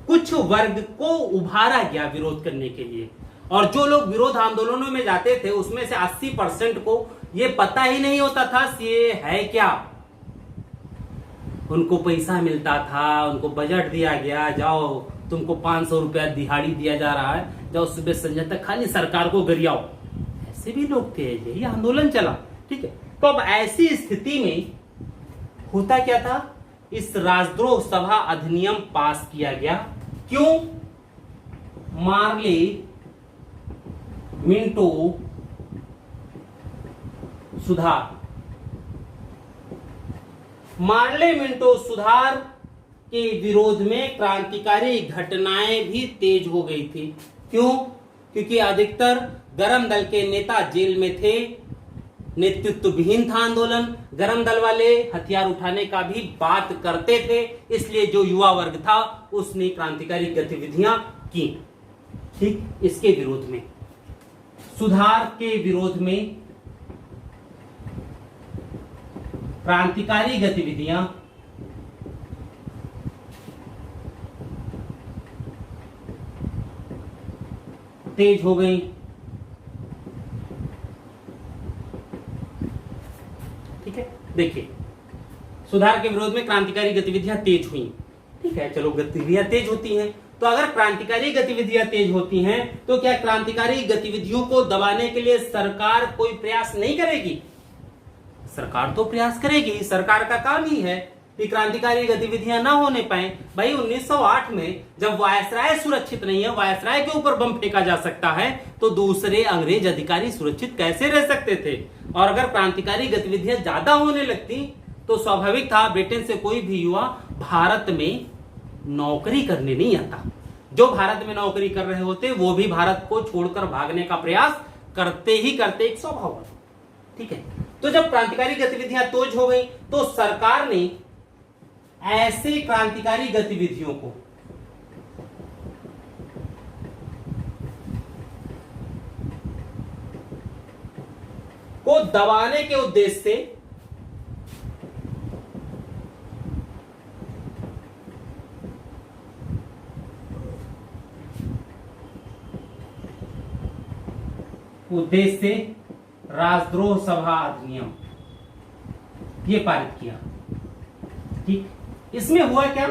कुछ वर्ग को उभारा गया विरोध करने के लिए, और जो लोग विरोध आंदोलनों में जाते थे उसमें से 80% को ये पता ही नहीं होता था CA है क्या। उनको पैसा मिलता था, उनको बजट दिया गया, जाओ तुमको 500 रुपया दिहाड़ी दिया जा रहा है, जाओ सुबह संजय तक खाली सरकार को गरियाओ। ऐसे भी लोग थे, यही आंदोलन चला, ठीक है। तो अब ऐसी स्थिति में होता क्या था, इस राजद्रोह सभा अधिनियम पास किया गया। क्यों? मार्ले मिंटो सुधार, मार्ले मिंटो सुधार के विरोध में क्रांतिकारी घटनाएं भी तेज हो गई थी। क्यों? क्योंकि अधिकतर गरम दल के नेता जेल में थे, नेतृत्व विहीन था आंदोलन, गरम दल वाले हथियार उठाने का भी बात करते थे, इसलिए जो युवा वर्ग था उसने क्रांतिकारी गतिविधियां की। ठीक, इसके विरोध में, सुधार के विरोध में क्रांतिकारी गतिविधियां तेज हो गई। ठीक है, देखिए सुधार के विरोध में क्रांतिकारी गतिविधियां तेज हुई। ठीक है, चलो गतिविधियां तेज होती हैं, तो अगर क्रांतिकारी गतिविधियां तेज होती हैं तो क्या क्रांतिकारी गतिविधियों को दबाने के लिए सरकार कोई प्रयास नहीं करेगी? सरकार तो प्रयास करेगी, सरकार का काम ही है कि क्रांतिकारी गतिविधियां ना होने पाए। भाई 1908 में जब वायसराय सुरक्षित नहीं है, वायसराय के ऊपर बम फेंका जा सकता है, तो दूसरे अंग्रेज अधिकारी सुरक्षित कैसे रह सकते थे? और अगर क्रांतिकारी गतिविधियां ज्यादा होने लगती तो स्वाभाविक था ब्रिटेन से कोई भी युवा भारत में नौकरी करने नहीं आता। जो भारत में नौकरी कर रहे होते वो भी भारत को छोड़कर भागने का प्रयास करते ही करते, एक स्वभाव। ठीक है, तो जब क्रांतिकारी गतिविधियां तेज हो गई तो सरकार ने ऐसे क्रांतिकारी गतिविधियों को दबाने के उद्देश्य से राजद्रोह सभा अधिनियम ये पारित किया। ठीक, इसमें हुआ क्या,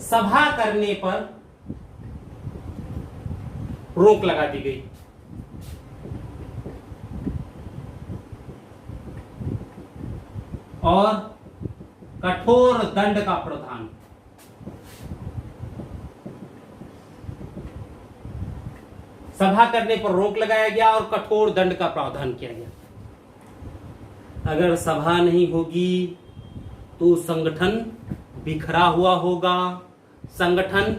सभा करने पर रोक लगा दी गई और कठोर दंड का प्रावधान। सभा करने पर रोक लगाया गया और कठोर दंड का प्रावधान किया गया। अगर सभा नहीं होगी तो संगठन बिखरा हुआ होगा। संगठन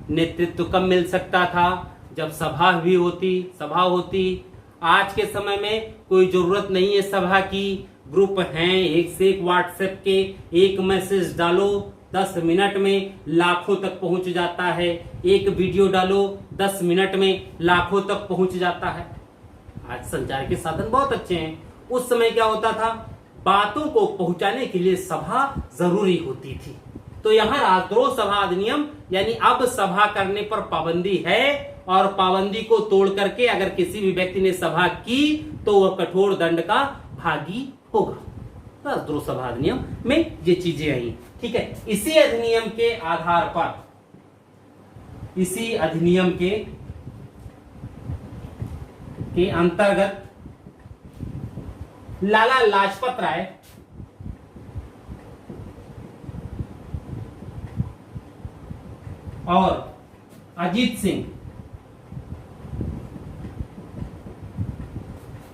नेतृत्व कब मिल सकता था? जब सभा होती। आज के समय में कोई जरूरत नहीं है सभा की, ग्रुप हैं एक से एक व्हाट्सएप के, एक मैसेज डालो 10 मिनट में लाखों तक पहुंच जाता है, एक वीडियो डालो 10 मिनट में लाखों तक पहुंच जाता है। आज संचार के साधन बहुत अच्छे हैं। उस समय क्या होता था, बातों को पहुंचाने के लिए सभा जरूरी होती थी। तो यहां राजद्रोह सभा अधिनियम यानी अब सभा करने पर पाबंदी है, और पाबंदी को तोड़ करके अगर किसी भी व्यक्ति ने सभा की तो वह कठोर दंड का भागी होगा। राजद्रोह सभा अधिनियम में ये चीजें आई। ठीक है, इसी अधिनियम के आधार पर, इसी अधिनियम के अंतर्गत लाला लाजपत राय और अजीत सिंह,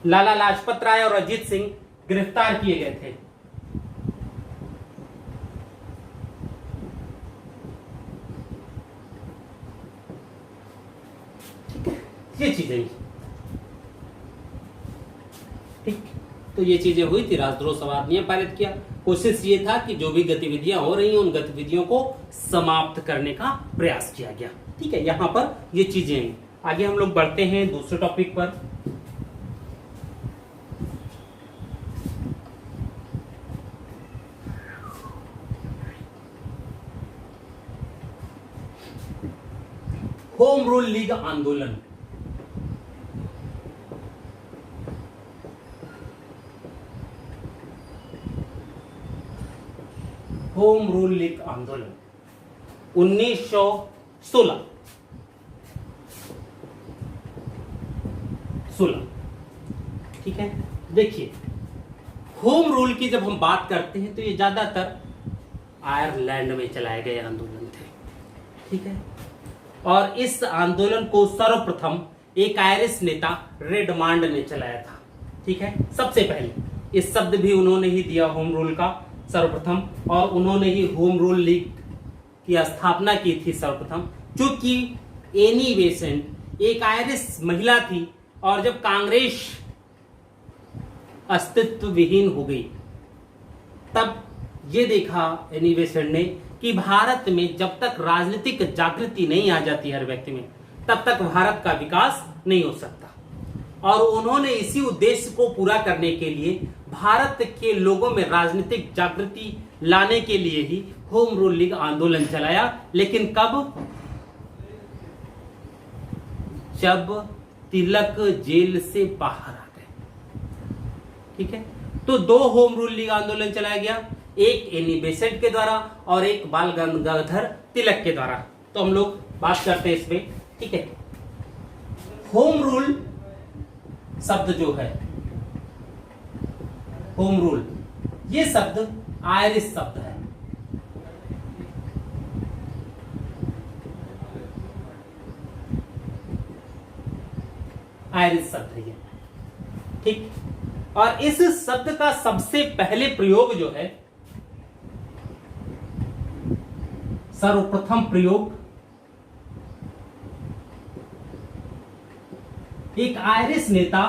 लाला लाजपत राय और अजीत सिंह गिरफ्तार किए गए थे। ये चीजें, ठीक, तो ये चीजें हुई थी। राजद्रोह सभा अधिनियम पारित किया। कोशिश ये था कि जो भी गतिविधियां हो रही हैं उन गतिविधियों को समाप्त करने का प्रयास किया गया। ठीक है, यहां पर ये चीजें हैं। आगे हम लोग बढ़ते हैं दूसरे टॉपिक पर। होम रूल लीग आंदोलन। होम रूल लीग आंदोलन 1916। ठीक है, देखिए होम रूल की जब हम बात करते हैं तो ये ज्यादातर आयरलैंड में चलाए गए आंदोलन थे। ठीक है, और इस आंदोलन को सर्वप्रथम एक आयरिश नेता रेडमांड ने चलाया था। ठीक है, सबसे पहले इस शब्द भी उन्होंने ही दिया होम रूल का सर्वप्रथम, और उन्होंने ही होम रूल लीग की स्थापना की थी सर्वप्रथम। क्योंकि एनी बेसेंट एक आयरिश महिला थी, और जब कांग्रेस अस्तित्व विहीन हो गई तब ये देखा एनी बेसेंट ने कि भारत में जब तक राजनीतिक जागृति नहीं आ जाती हर व्यक्ति में, तब तक भारत का विकास नहीं हो सकता। और उन्होंने इसी उद्देश्य को पूरा करने के लिए भारत के लोगों में राजनीतिक जागृति लाने के लिए ही होम रूल लीग आंदोलन चलाया। लेकिन कब? जब तिलक जेल से बाहर आ गए। ठीक है, तो दो होम रूल लीग आंदोलन चलाया गया, एक एनी बेसेंट के द्वारा और एक बाल गंगाधर तिलक के द्वारा। तो हम लोग बात करते हैं इसमें। ठीक है, होम रूल शब्द जो है, होम रूल, ये शब्द आयरिश शब्द है। आयरिश शब्द है ये। ठीक, और इस शब्द का सबसे पहले प्रयोग जो है, सर्वप्रथम प्रयोग एक आयरिश नेता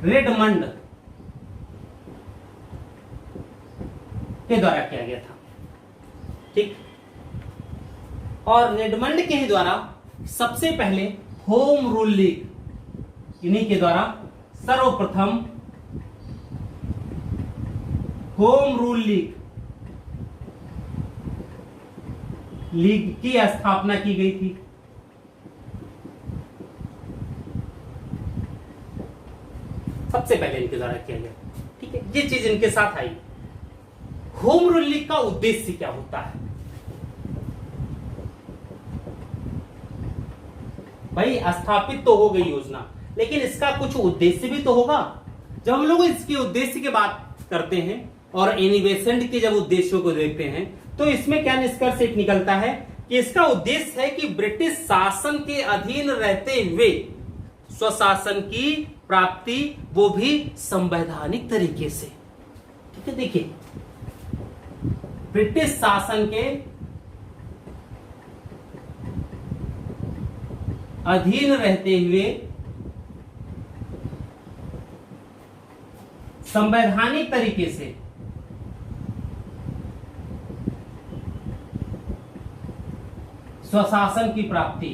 रेडमंड के द्वारा किया गया था। ठीक, और रेडमंड के ही द्वारा सबसे पहले होम रूल लीग, इन्हीं के द्वारा सर्वप्रथम होम रूल लीग की स्थापना की गई थी। सबसे पहले इनके द्वारा किया गया। ठीक है, ये चीज इनके साथ आई। होम रूल लीग का उद्देश्य क्या होता है भाई? स्थापित तो हो गई योजना, लेकिन इसका कुछ उद्देश्य भी तो होगा। जब हम लोग इसके उद्देश्य की बात करते हैं और एनी बेसेंट के जब उद्देश्यों को देखते हैं, तो इसमें क्या निष्कर्ष एक निकलता है कि इसका उद्देश्य है कि ब्रिटिश शासन के अधीन रहते हुए स्वशासन की प्राप्ति, वो भी संवैधानिक तरीके से। ठीक है, देखिए ब्रिटिश शासन के अधीन रहते हुए संवैधानिक तरीके से स्वशासन की प्राप्ति।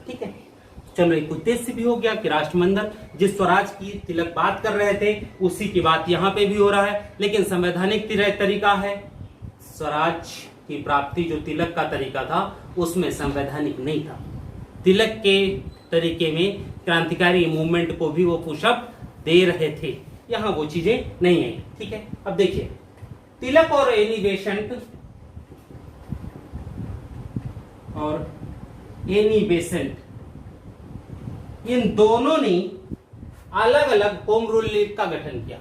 ठीक है, चलो एक उद्देश्य भी हो गया कि राष्ट्रमंडल जिस स्वराज की तिलक बात कर रहे थे उसी की बात यहां पे भी हो रहा है, लेकिन संवैधानिक तरीका है। स्वराज की प्राप्ति जो तिलक का तरीका था उसमें संवैधानिक नहीं था। तिलक के तरीके में क्रांतिकारी मूवमेंट को भी वो पुशअप दे रहे थे, यहां वो चीजें नहीं आई। ठीक है, अब देखिए तिलक और एनी बेसेंट और एनी बेसेंट, इन दोनों ने अलग अलग होम रूल लीग का गठन किया।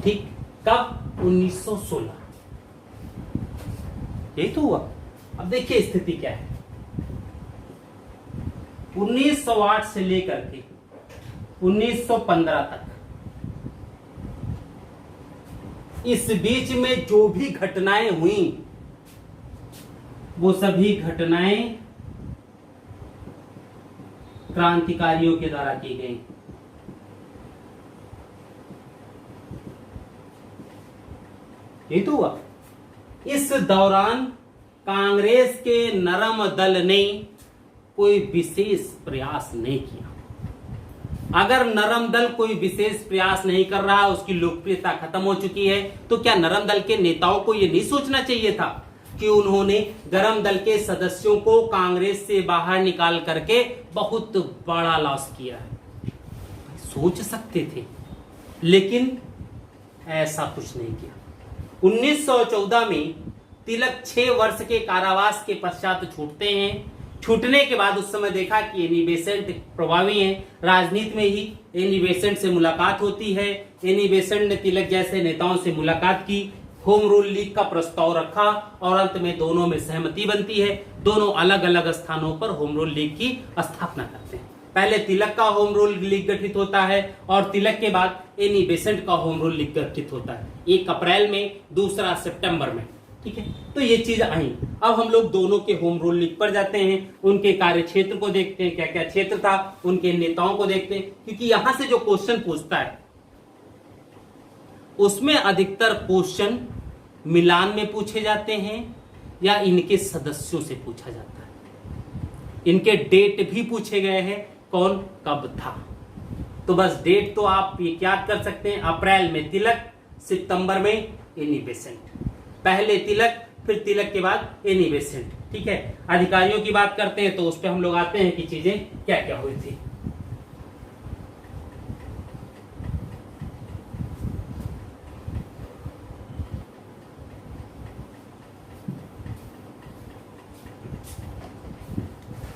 ठीक, कब? 1916। यही तो हुआ। अब देखिए स्थिति क्या है। 1908 से लेकर के 1915 तक, इस बीच में जो भी घटनाएं हुई वो सभी घटनाएं क्रांतिकारियों के द्वारा की गई। ये तो हुआ। इस दौरान कांग्रेस के नरम दल ने कोई विशेष प्रयास नहीं किया। अगर नरम दल कोई विशेष प्रयास नहीं कर रहा, उसकी लोकप्रियता खत्म हो चुकी है, तो क्या नरम दल के नेताओं को यह नहीं सोचना चाहिए था कि उन्होंने गरम दल के सदस्यों को कांग्रेस से बाहर निकाल करके बहुत बड़ा लॉस किया है? सोच सकते थे, लेकिन ऐसा कुछ नहीं किया। 1914 में तिलक 6 वर्ष के कारावास के पश्चात छूटते हैं। छूटने के बाद उस समय देखा कि एनी बेसेंट प्रभावी हैं। राजनीति में ही एनी बेसेंट से मुलाकात होती है। एनी बेसेंट ने तिलक जैसे नेताओं से मुलाकात की, होम रूल लीग का प्रस्ताव रखा और अंत में दोनों में सहमति बनती है। दोनों अलग अलग स्थानों पर होम रूल लीग की स्थापना करते हैं। पहले तिलक का होम रूल लीग गठित होता है और तिलक के बाद एनी बेसेंट का होम रूल लीग गठित होता है, 1 अप्रैल में, दूसरा सितंबर में। ठीक है, तो ये चीज आई। अब हम लोग दोनों के होम रूल लीग पर जाते हैं, उनके कार्य क्षेत्र को देखते हैं, क्या क्या क्षेत्र था, उनके नेताओं को देखते हैं, क्योंकि यहां से जो क्वेश्चन पूछता है उसमें अधिकतर क्वेश्चन मिलान में पूछे जाते हैं या इनके सदस्यों से पूछा जाता है। इनके डेट भी पूछे गए हैं, कौन कब था। तो बस डेट तो आप ये याद कर सकते हैं, अप्रैल में तिलक, सितंबर में एनी बेसेंट। पहले तिलक, फिर तिलक के बाद एनी बेसेंट। ठीक है, अधिकारियों की बात करते हैं तो उस पर हम लोग आते हैं कि चीजें क्या क्या हुई थी।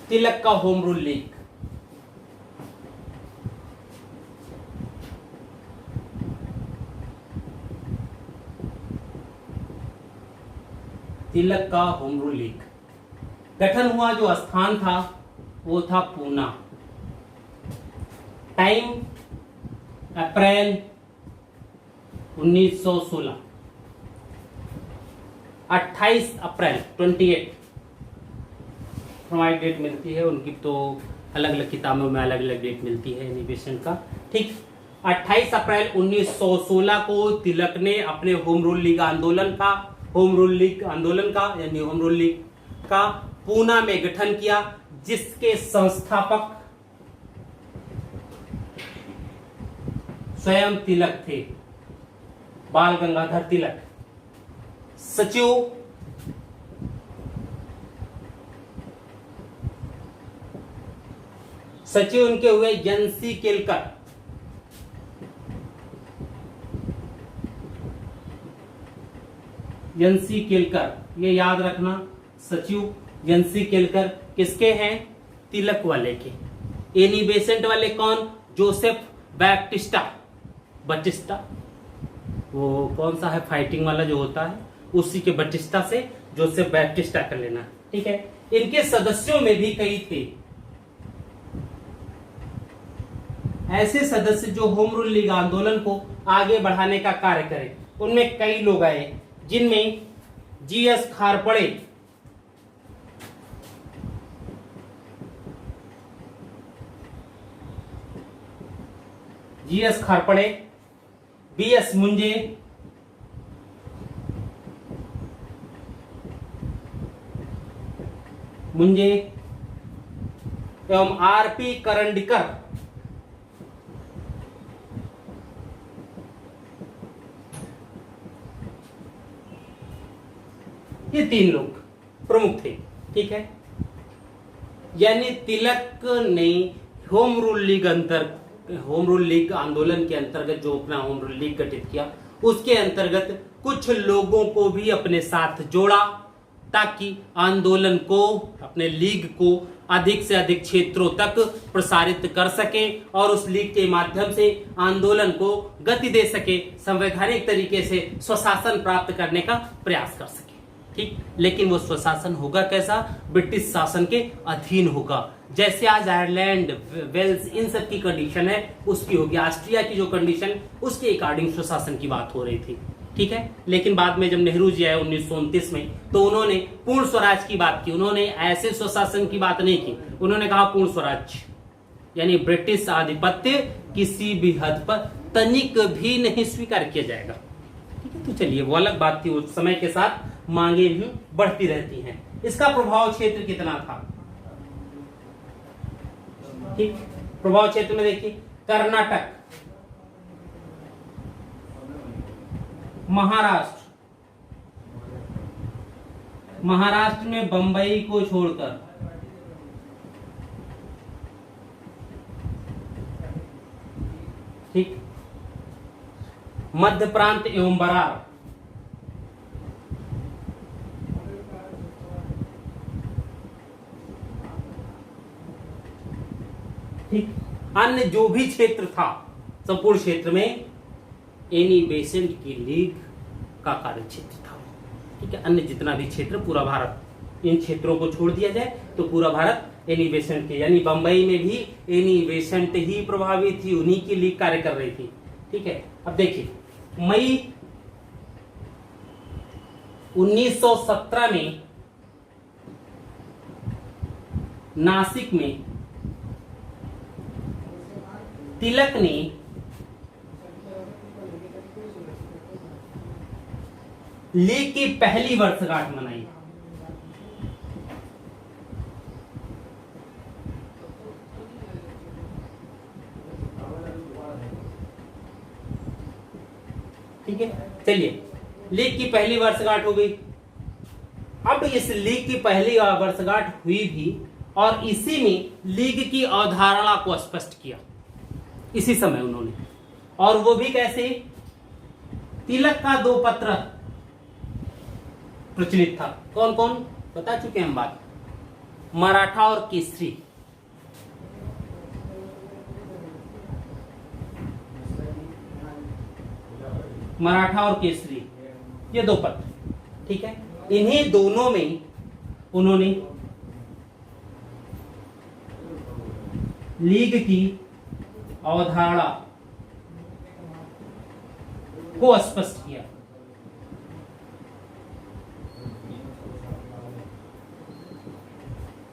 तिलक का होम रूल लीग, तिलक का होम रूल लीग गठन हुआ। जो स्थान था वो था पूना। टाइम अप्रैल 1916, 28 अप्रैल 28 हमारी डेट मिलती है। उनकी तो अलग अलग किताबों में अलग अलग डेट मिलती है एनिवेशन का। ठीक, 28 अप्रैल 1916 को तिलक ने अपने होम रूल लीग आंदोलन का यानी होम रूल लीग का पूना में गठन किया, जिसके संस्थापक स्वयं तिलक थे, बाल गंगाधर तिलक। सचिव उनके हुए एन.सी. केलकर। एन.सी. केलकर, ये याद रखना, सचिव एन.सी. केलकर किसके हैं? तिलक वाले के। एनी बेसेंट वाले कौन? जोसेफ बटिस्टा, वो कौन सा है फाइटिंग वाला जो होता है, उसी के बटिस्टा से जोसेफ बैप्टिस्टा कर लेना। ठीक है, इनके सदस्यों में भी कई थे ऐसे सदस्य जो होम रूल लीग आंदोलन को आगे बढ़ाने का कार्य करें। उनमें कई लोग आए, जिनमें जी.एस. खारपड़े, बी.एस. मुंजे, एवं आर.पी. करंडीकर ये 3 लोग प्रमुख थे। ठीक है, यानी तिलक ने होम रूल लीग आंदोलन के अंतर्गत जो अपना होम रूल लीग गठित किया, उसके अंतर्गत कुछ लोगों को भी अपने साथ जोड़ा ताकि आंदोलन को, अपने लीग को अधिक से अधिक क्षेत्रों तक प्रसारित कर सके और उस लीग के माध्यम से आंदोलन को गति दे सके, संवैधानिक तरीके से स्वशासन प्राप्त करने का प्रयास कर सके। ठीक, लेकिन वो स्वशासन होगा कैसा? ब्रिटिश शासन के अधीन होगा। जैसे आज आयरलैंड, वेल्स, इन सब की कंडीशन है उसकी होगी। ऑस्ट्रिया की जो कंडीशन, उसके अकॉर्डिंग स्वशासन की बात हो रही थी। ठीक है, लेकिन बाद में जब नेहरू जी आए 1929 में, तो उन्होंने पूर्ण स्वराज की बात की। उन्होंने ऐसे स्वशासन की बात नहीं की, उन्होंने कहा पूर्ण स्वराज, यानी ब्रिटिश आधिपत्य किसी भी हद पर तनिक भी नहीं स्वीकार किया जाएगा। ठीक है, तो चलिए वो अलग बात थी। उस समय के साथ मांगे भी बढ़ती रहती हैं। इसका प्रभाव क्षेत्र कितना था? ठीक, प्रभाव क्षेत्र में देखिए, कर्नाटक, महाराष्ट्र में बंबई को छोड़कर ठीक, मध्य प्रांत एवं बरार, ठीक, अन्य जो भी क्षेत्र था संपूर्ण क्षेत्र में एनी बेसेंट की लीग का कार्य क्षेत्र था। ठीक है, अन्य जितना भी क्षेत्र, पूरा भारत, इन क्षेत्रों को छोड़ दिया जाए तो पूरा भारत एनी बेसेंट के, यानी बंबई में भी एनी बेसेंट ही प्रभावित थी, उन्हीं की लीग कार्य कर रही थी। ठीक है, अब देखिए मई 1917 में नासिक में तिलक ने लीग की पहली वर्षगांठ मनाई। ठीक है, चलिए लीग की पहली वर्षगांठ हो गई। अब इस लीग की पहली वर्षगांठ हुई भी और इसी में लीग की अवधारणा को स्पष्ट किया इसी समय उन्होंने, और वो भी कैसे? तिलक का 2 पत्र प्रचलित था। कौन कौन बता चुके हैं हम बात, मराठा और केसरी। मराठा और केसरी, ये 2 पत्र। ठीक है, इन्हीं दोनों में उन्होंने लीग की अवधारणा को स्पष्ट किया।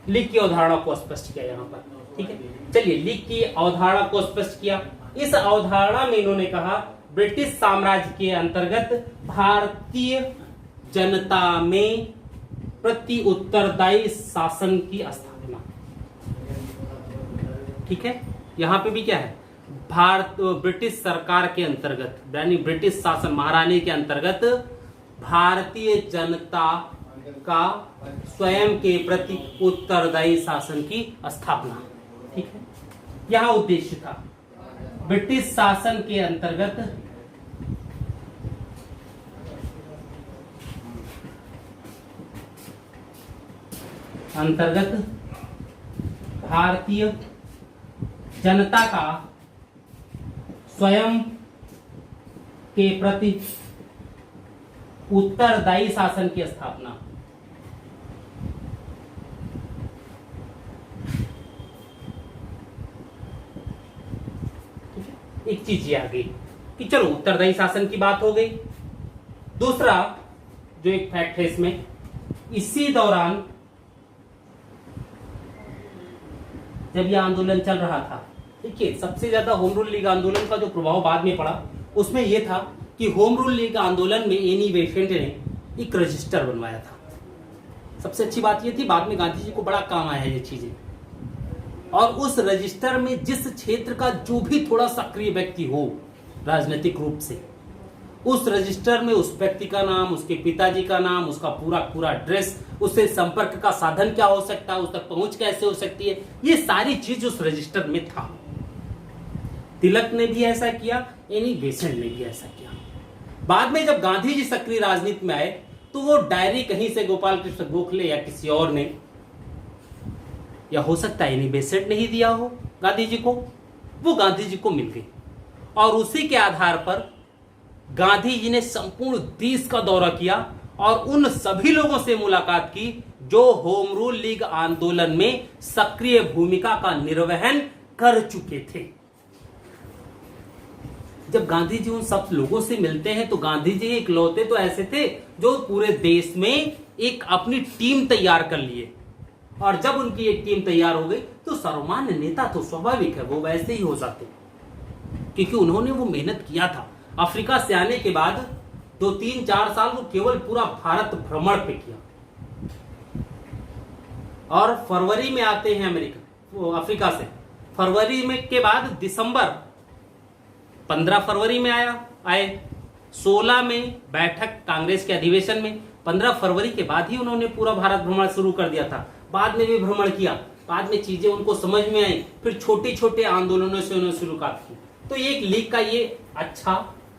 लीग की अवधारणा को स्पष्ट किया यहां पर। ठीक है, चलिए लीग की अवधारणा को स्पष्ट किया। इस अवधारणा में इन्होंने कहा ब्रिटिश साम्राज्य के अंतर्गत भारतीय जनता में प्रति उत्तरदायी शासन की स्थापना। ठीक है, यहां पे भी क्या है? ब्रिटिश सरकार के अंतर्गत, यानी ब्रिटिश शासन, महारानी के अंतर्गत भारतीय जनता का स्वयं के प्रति उत्तरदायी शासन की स्थापना। ठीक है, यह उद्देश्य था। ब्रिटिश शासन के अंतर्गत भारतीय जनता का स्वयं के प्रति उत्तरदायी शासन की स्थापना। एक चीज ये आ गई कि चलो उत्तरदायी शासन की बात हो गई। दूसरा जो एक फैक्ट है इसमें, इसी दौरान जब यह आंदोलन चल रहा था, देखिए सबसे ज्यादा होम रूल लीग आंदोलन का जो प्रभाव बाद में पड़ा उसमें यह था कि होम रूल लीग आंदोलन में एनी बेसेंट ने एक रजिस्टर बनवाया था। सबसे अच्छी बात यह थी, बाद में गांधी जी को बड़ा काम आया है ये चीजें। और उस रजिस्टर में जिस क्षेत्र का जो भी थोड़ा सक्रिय व्यक्ति हो राजनीतिक रूप से, उस रजिस्टर में उस व्यक्ति का नाम, उसके पिताजी का नाम, उसका पूरा पूरा एड्रेस, उससे संपर्क का साधन क्या हो सकता है, उस तक पहुंच कैसे हो सकती है, ये सारी चीज उस रजिस्टर में था। तिलक ने भी ऐसा किया, एनी बेसेंट ने भी ऐसा किया। बाद में जब गांधी जी सक्रिय राजनीति में आए तो वो डायरी कहीं से गोपाल कृष्ण गोखले या किसी और ने, या हो सकता है एनी बेसेंट ने ही दिया हो गांधी जी को, वो गांधी जी को मिल गई और उसी के आधार पर गांधी जी ने संपूर्ण देश का दौरा किया और उन सभी लोगों से मुलाकात की जो होम रूल लीग आंदोलन में सक्रिय भूमिका का निर्वहन कर चुके थे। जब गांधी जी उन सब लोगों से मिलते हैं तो गांधी जी इकलौते तो ऐसे थे जो पूरे देश में एक अपनी टीम तैयार कर लिए, और जब उनकी एक टीम तैयार हो गई तो सर्वमान्य नेता तो स्वाभाविक है वो वैसे ही हो जाते, क्योंकि उन्होंने वो मेहनत किया था। अफ्रीका से आने के बाद 2-3-4 साल वो केवल पूरा भारत भ्रमण पे किया, और फरवरी में आते हैं अफ्रीका से। फरवरी में के बाद दिसंबर 15 फरवरी में आए 16 में बैठक कांग्रेस के अधिवेशन में। 15 फरवरी के बाद ही उन्होंने पूरा भारत भ्रमण शुरू कर दिया था। बाद में भी भ्रमण किया, बाद में चीजें उनको समझ में आई, फिर छोटे छोटे आंदोलनों से उन्होंने शुरुआत की। तो ये एक लीग का ये अच्छा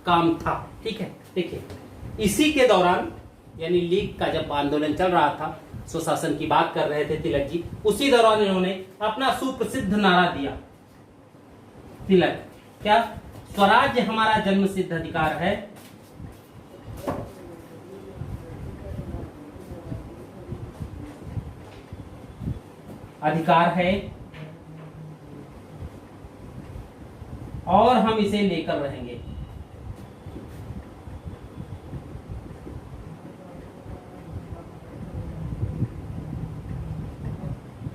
काम था। ठीक है, देखिए इसी के दौरान, यानी लीग का जब आंदोलन चल रहा था, सुशासन की बात कर रहे थे तिलक जी, उसी दौरान इन्होंने अपना सुप्रसिद्ध नारा दिया। तिलक क्या? स्वराज्य हमारा जन्म सिद्ध अधिकार है, और हम इसे लेकर रहेंगे।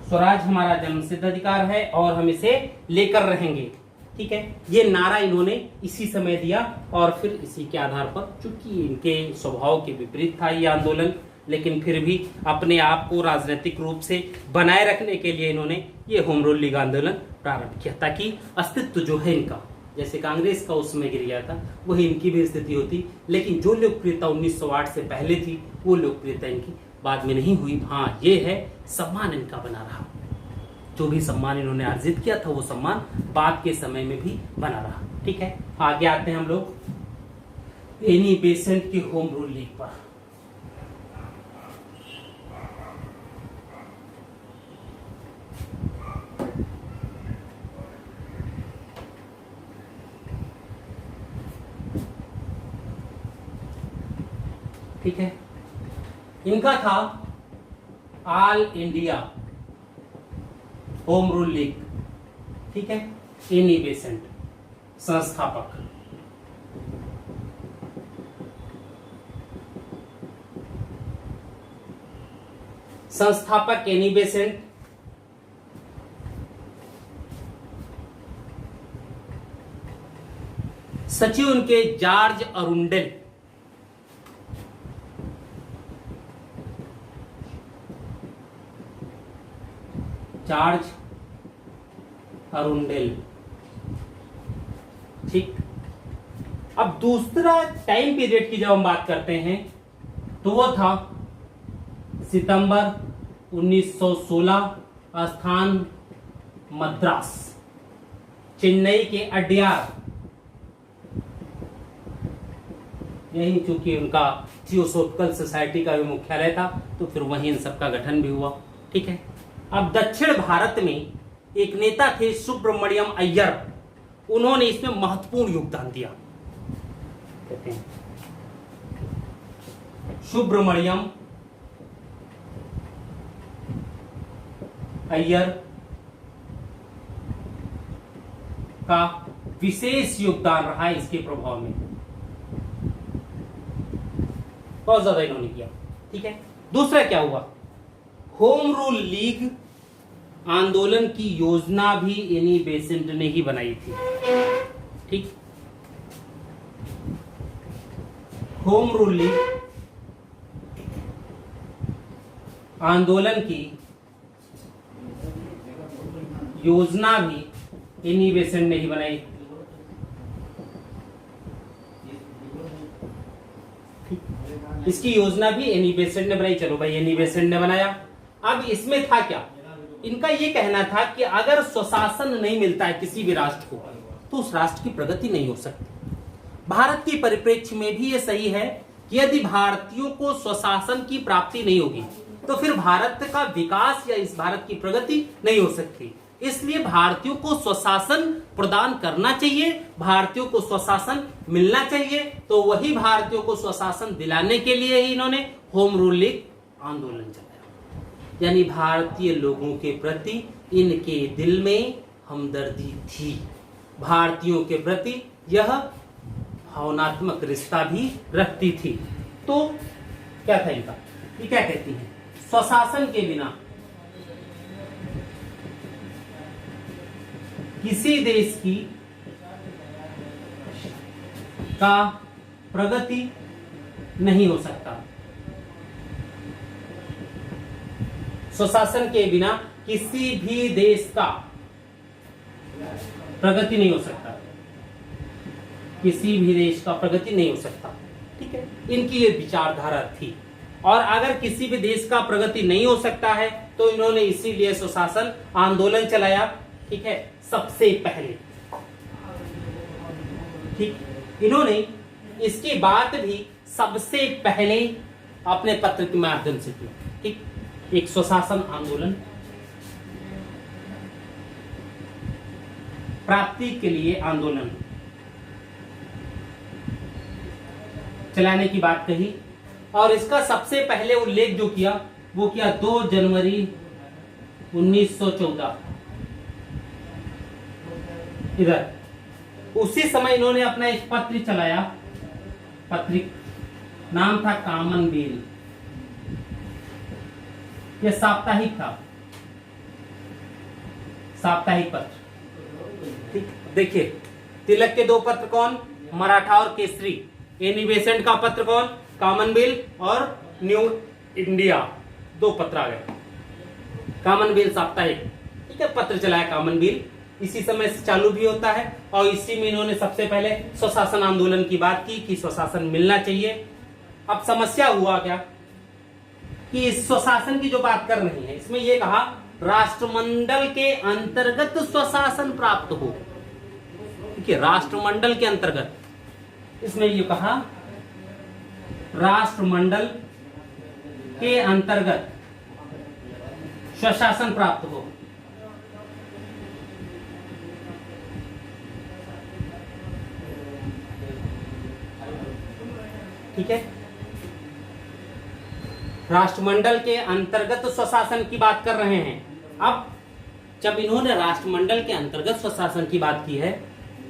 स्वराज हमारा जन्म सिद्ध अधिकार है और हम इसे लेकर रहेंगे। ठीक है, ये नारा इन्होंने इसी समय दिया, और फिर इसी के आधार पर, चूंकि इनके स्वभाव के विपरीत था ये आंदोलन, लेकिन फिर भी अपने आप को राजनीतिक रूप से बनाए रखने के लिए इन्होंने ये होम रूल लीग आंदोलन प्रारंभ किया, ताकि अस्तित्व जो है इनका, जैसे कांग्रेस का उस समय गिर गया था, वही इनकी भी स्थिति होती। लेकिन जो लोकप्रियता 1908 से पहले थी वो लोकप्रियता इनकी बाद में नहीं हुई। हाँ, ये है सम्मान इनका बना रहा, जो भी सम्मान इन्होंने अर्जित किया था वो सम्मान बाद के समय में भी बना रहा। ठीक है, आगे आते हैं हम लोग एनी बेसेंट की होम रूल लीग पर। ठीक है, इनका था all India home rule league. ठीक है, एनी बेसेंट संस्थापक। संस्थापक एनी बेसेंट, सचिव उनके जॉर्ज अरुंडेल। George Arundale. ठीक, अब दूसरा टाइम पीरियड की जब हम बात करते हैं तो वो था सितंबर 1916, स्थान मद्रास, चेन्नई के अड्यार। यही चूंकि उनका थियोसोफिकल सोसाइटी का भी मुख्यालय था तो फिर वहीं इन सबका गठन भी हुआ। ठीक है, अब दक्षिण भारत में एक नेता थे सुब्रमण्यम अय्यर, उन्होंने इसमें महत्वपूर्ण योगदान दिया। कहते हैं सुब्रमण्यम अय्यर का विशेष योगदान रहा इसके प्रभाव में, बहुत ज्यादा इन्होंने किया। ठीक है, दूसरा क्या हुआ, होम रूल लीग आंदोलन की योजना भी एनी बेसेंट ने ही बनाई थी। ठीक, होम रूल लीग आंदोलन की योजना भी एनी बेसेंट ने ही बनाई। इसकी योजना भी एनी बेसेंट ने बनाई। चलो भाई, एनी बेसेंट ने बनाया। अब इसमें था क्या, इनका ये कहना था कि अगर स्वशासन नहीं मिलता है किसी भी राष्ट्र को तो उस राष्ट्र की प्रगति नहीं हो सकती। भारत के परिप्रेक्ष्य में भी ये सही है कि यदि भारतीयों को स्वशासन की प्राप्ति नहीं होगी तो फिर भारत का विकास या इस भारत की प्रगति नहीं हो सकती। इसलिए भारतीयों को स्वशासन प्रदान करना चाहिए, भारतीयों को स्वशासन मिलना चाहिए। तो वही भारतीयों को स्वशासन दिलाने के लिए ही इन्होंने होम रूल लीग आंदोलन चलाया। यानी भारतीय लोगों के प्रति इनके दिल में हमदर्दी थी, भारतीयों के प्रति यह भावनात्मक रिश्ता भी रखती थी। तो क्या था इनका, ये क्या कहती हैं, स्वशासन के बिना किसी देश की का प्रगति नहीं हो सकता। स्वशासन के बिना किसी भी देश का प्रगति नहीं हो सकता, किसी भी देश का प्रगति नहीं हो सकता। ठीक है, इनकी ये विचारधारा थी। और अगर किसी भी देश का प्रगति नहीं हो सकता है तो इन्होंने इसीलिए स्वशासन आंदोलन चलाया। ठीक है, सबसे पहले, ठीक, इन्होंने इसकी बात भी सबसे पहले अपने पत्र के माध्यम से की। ठीक, एक स्वशासन आंदोलन प्राप्ति के लिए आंदोलन चलाने की बात कही। और इसका सबसे पहले उल्लेख जो किया वो किया 2 जनवरी 1914। इधर उसी समय इन्होंने अपना एक पत्र चलाया, पत्रिक नाम था कॉमनवेल्थ। यह साप्ताहिक था, साप्ताहिक पत्र। ठीक, देखिए तिलक के 2 पत्र कौन, मराठा और केसरी। एनी बेसेंट का पत्र कौन, कॉमनवेल्थ और न्यू इंडिया, 2 पत्र आ गए। कॉमनवेल्थ साप्ताहिक, ठीक है, पत्र चलाया कॉमनवेल्थ। इसी समय से चालू भी होता है और इसी में इन्होंने सबसे पहले स्वशासन आंदोलन की बात की कि स्वशासन मिलना चाहिए। अब समस्या हुआ क्या कि इस स्वशासन की जो बात कर रही है इसमें यह कहा राष्ट्रमंडल के अंतर्गत स्वशासन प्राप्त हो। ठीक है, राष्ट्रमंडल के अंतर्गत, इसमें ये कहा राष्ट्रमंडल के अंतर्गत स्वशासन प्राप्त हो। ठीक है, राष्ट्रमंडल के अंतर्गत स्वशासन की बात कर रहे हैं। अब जब इन्होंने राष्ट्रमंडल के अंतर्गत स्वशासन की बात की है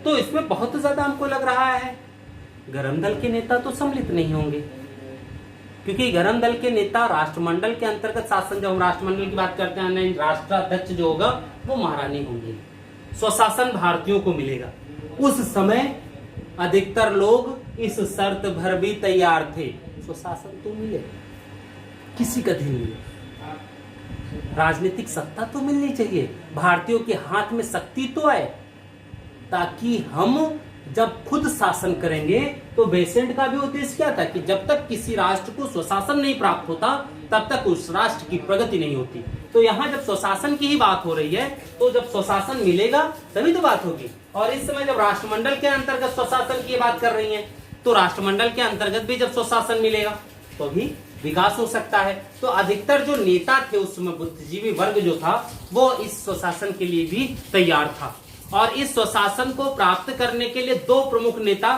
तो इसमें बहुत ज्यादा हमको लग रहा है गरम दल के नेता तो सम्मिलित नहीं होंगे, क्योंकि गरम दल के नेता राष्ट्रमंडल के अंतर्गत शासन, जब हम राष्ट्रमंडल की बात करते हैं, राष्ट्राध्यक्ष जो होगा वो महारानी होंगे, स्वशासन भारतीयों को मिलेगा। उस समय अधिकतर लोग इस शर्त भर भी तैयार थे, स्वशासन तो मिले, किसी का दिन मिले, राजनीतिक सत्ता तो मिलनी चाहिए, भारतीयों के हाथ में शक्ति तो आए, ताकि हम जब खुद शासन करेंगे। तो बेसेंट का भी उद्देश्य क्या था कि जब तक किसी राष्ट्र को स्वशासन नहीं प्राप्त होता तब तक उस राष्ट्र की प्रगति नहीं होती। तो यहाँ जब स्वशासन की ही बात हो रही है तो जब स्वशासन मिलेगा तभी तो बात होगी। और इस समय जब राष्ट्रमंडल के अंतर्गत स्वशासन की बात कर रही है तो राष्ट्रमंडल के अंतर्गत भी जब स्वशासन मिलेगा तो भी विकास हो सकता है। तो अधिकतर जो नेता थे उस समय, बुद्धिजीवी वर्ग जो था, वो इस स्वशासन के लिए भी तैयार था। और इस स्वशासन को प्राप्त करने के लिए 2 प्रमुख नेता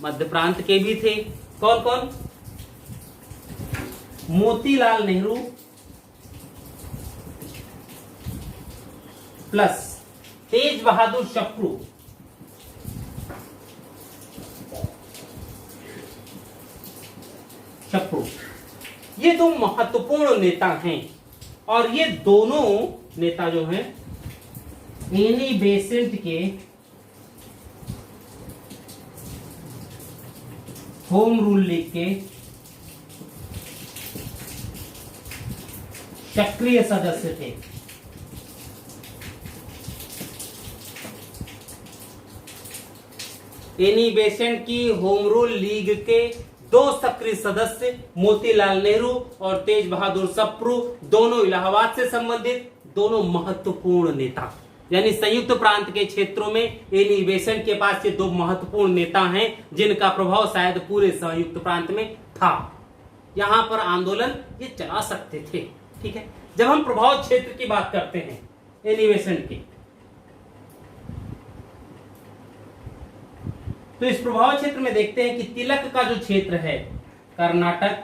मध्य प्रांत के भी थे। कौन कौन? मोतीलाल नेहरू प्लस तेज बहादुर सप्रू। ये 2 महत्वपूर्ण नेता हैं। और ये दोनों नेता जो हैं एनी बेसेंट के होम रूल लीग के सक्रिय सदस्य थे। एनी बेसेंट की होम रूल लीग के दो सक्रिय सदस्य मोतीलाल नेहरू और तेज बहादुर सप्रू, दोनों इलाहाबाद से संबंधित, दोनों महत्वपूर्ण नेता। यानी संयुक्त प्रांत के क्षेत्रों में एनी बेसेंट के पास ये दो महत्वपूर्ण नेता हैं जिनका प्रभाव शायद पूरे संयुक्त प्रांत में था। यहां पर आंदोलन ये चला सकते थे। ठीक है, जब हम प्रभाव क्षेत्र की बात करते हैं एनी बेसेंट की, तो इस प्रभाव क्षेत्र में देखते हैं कि तिलक का जो क्षेत्र है कर्नाटक,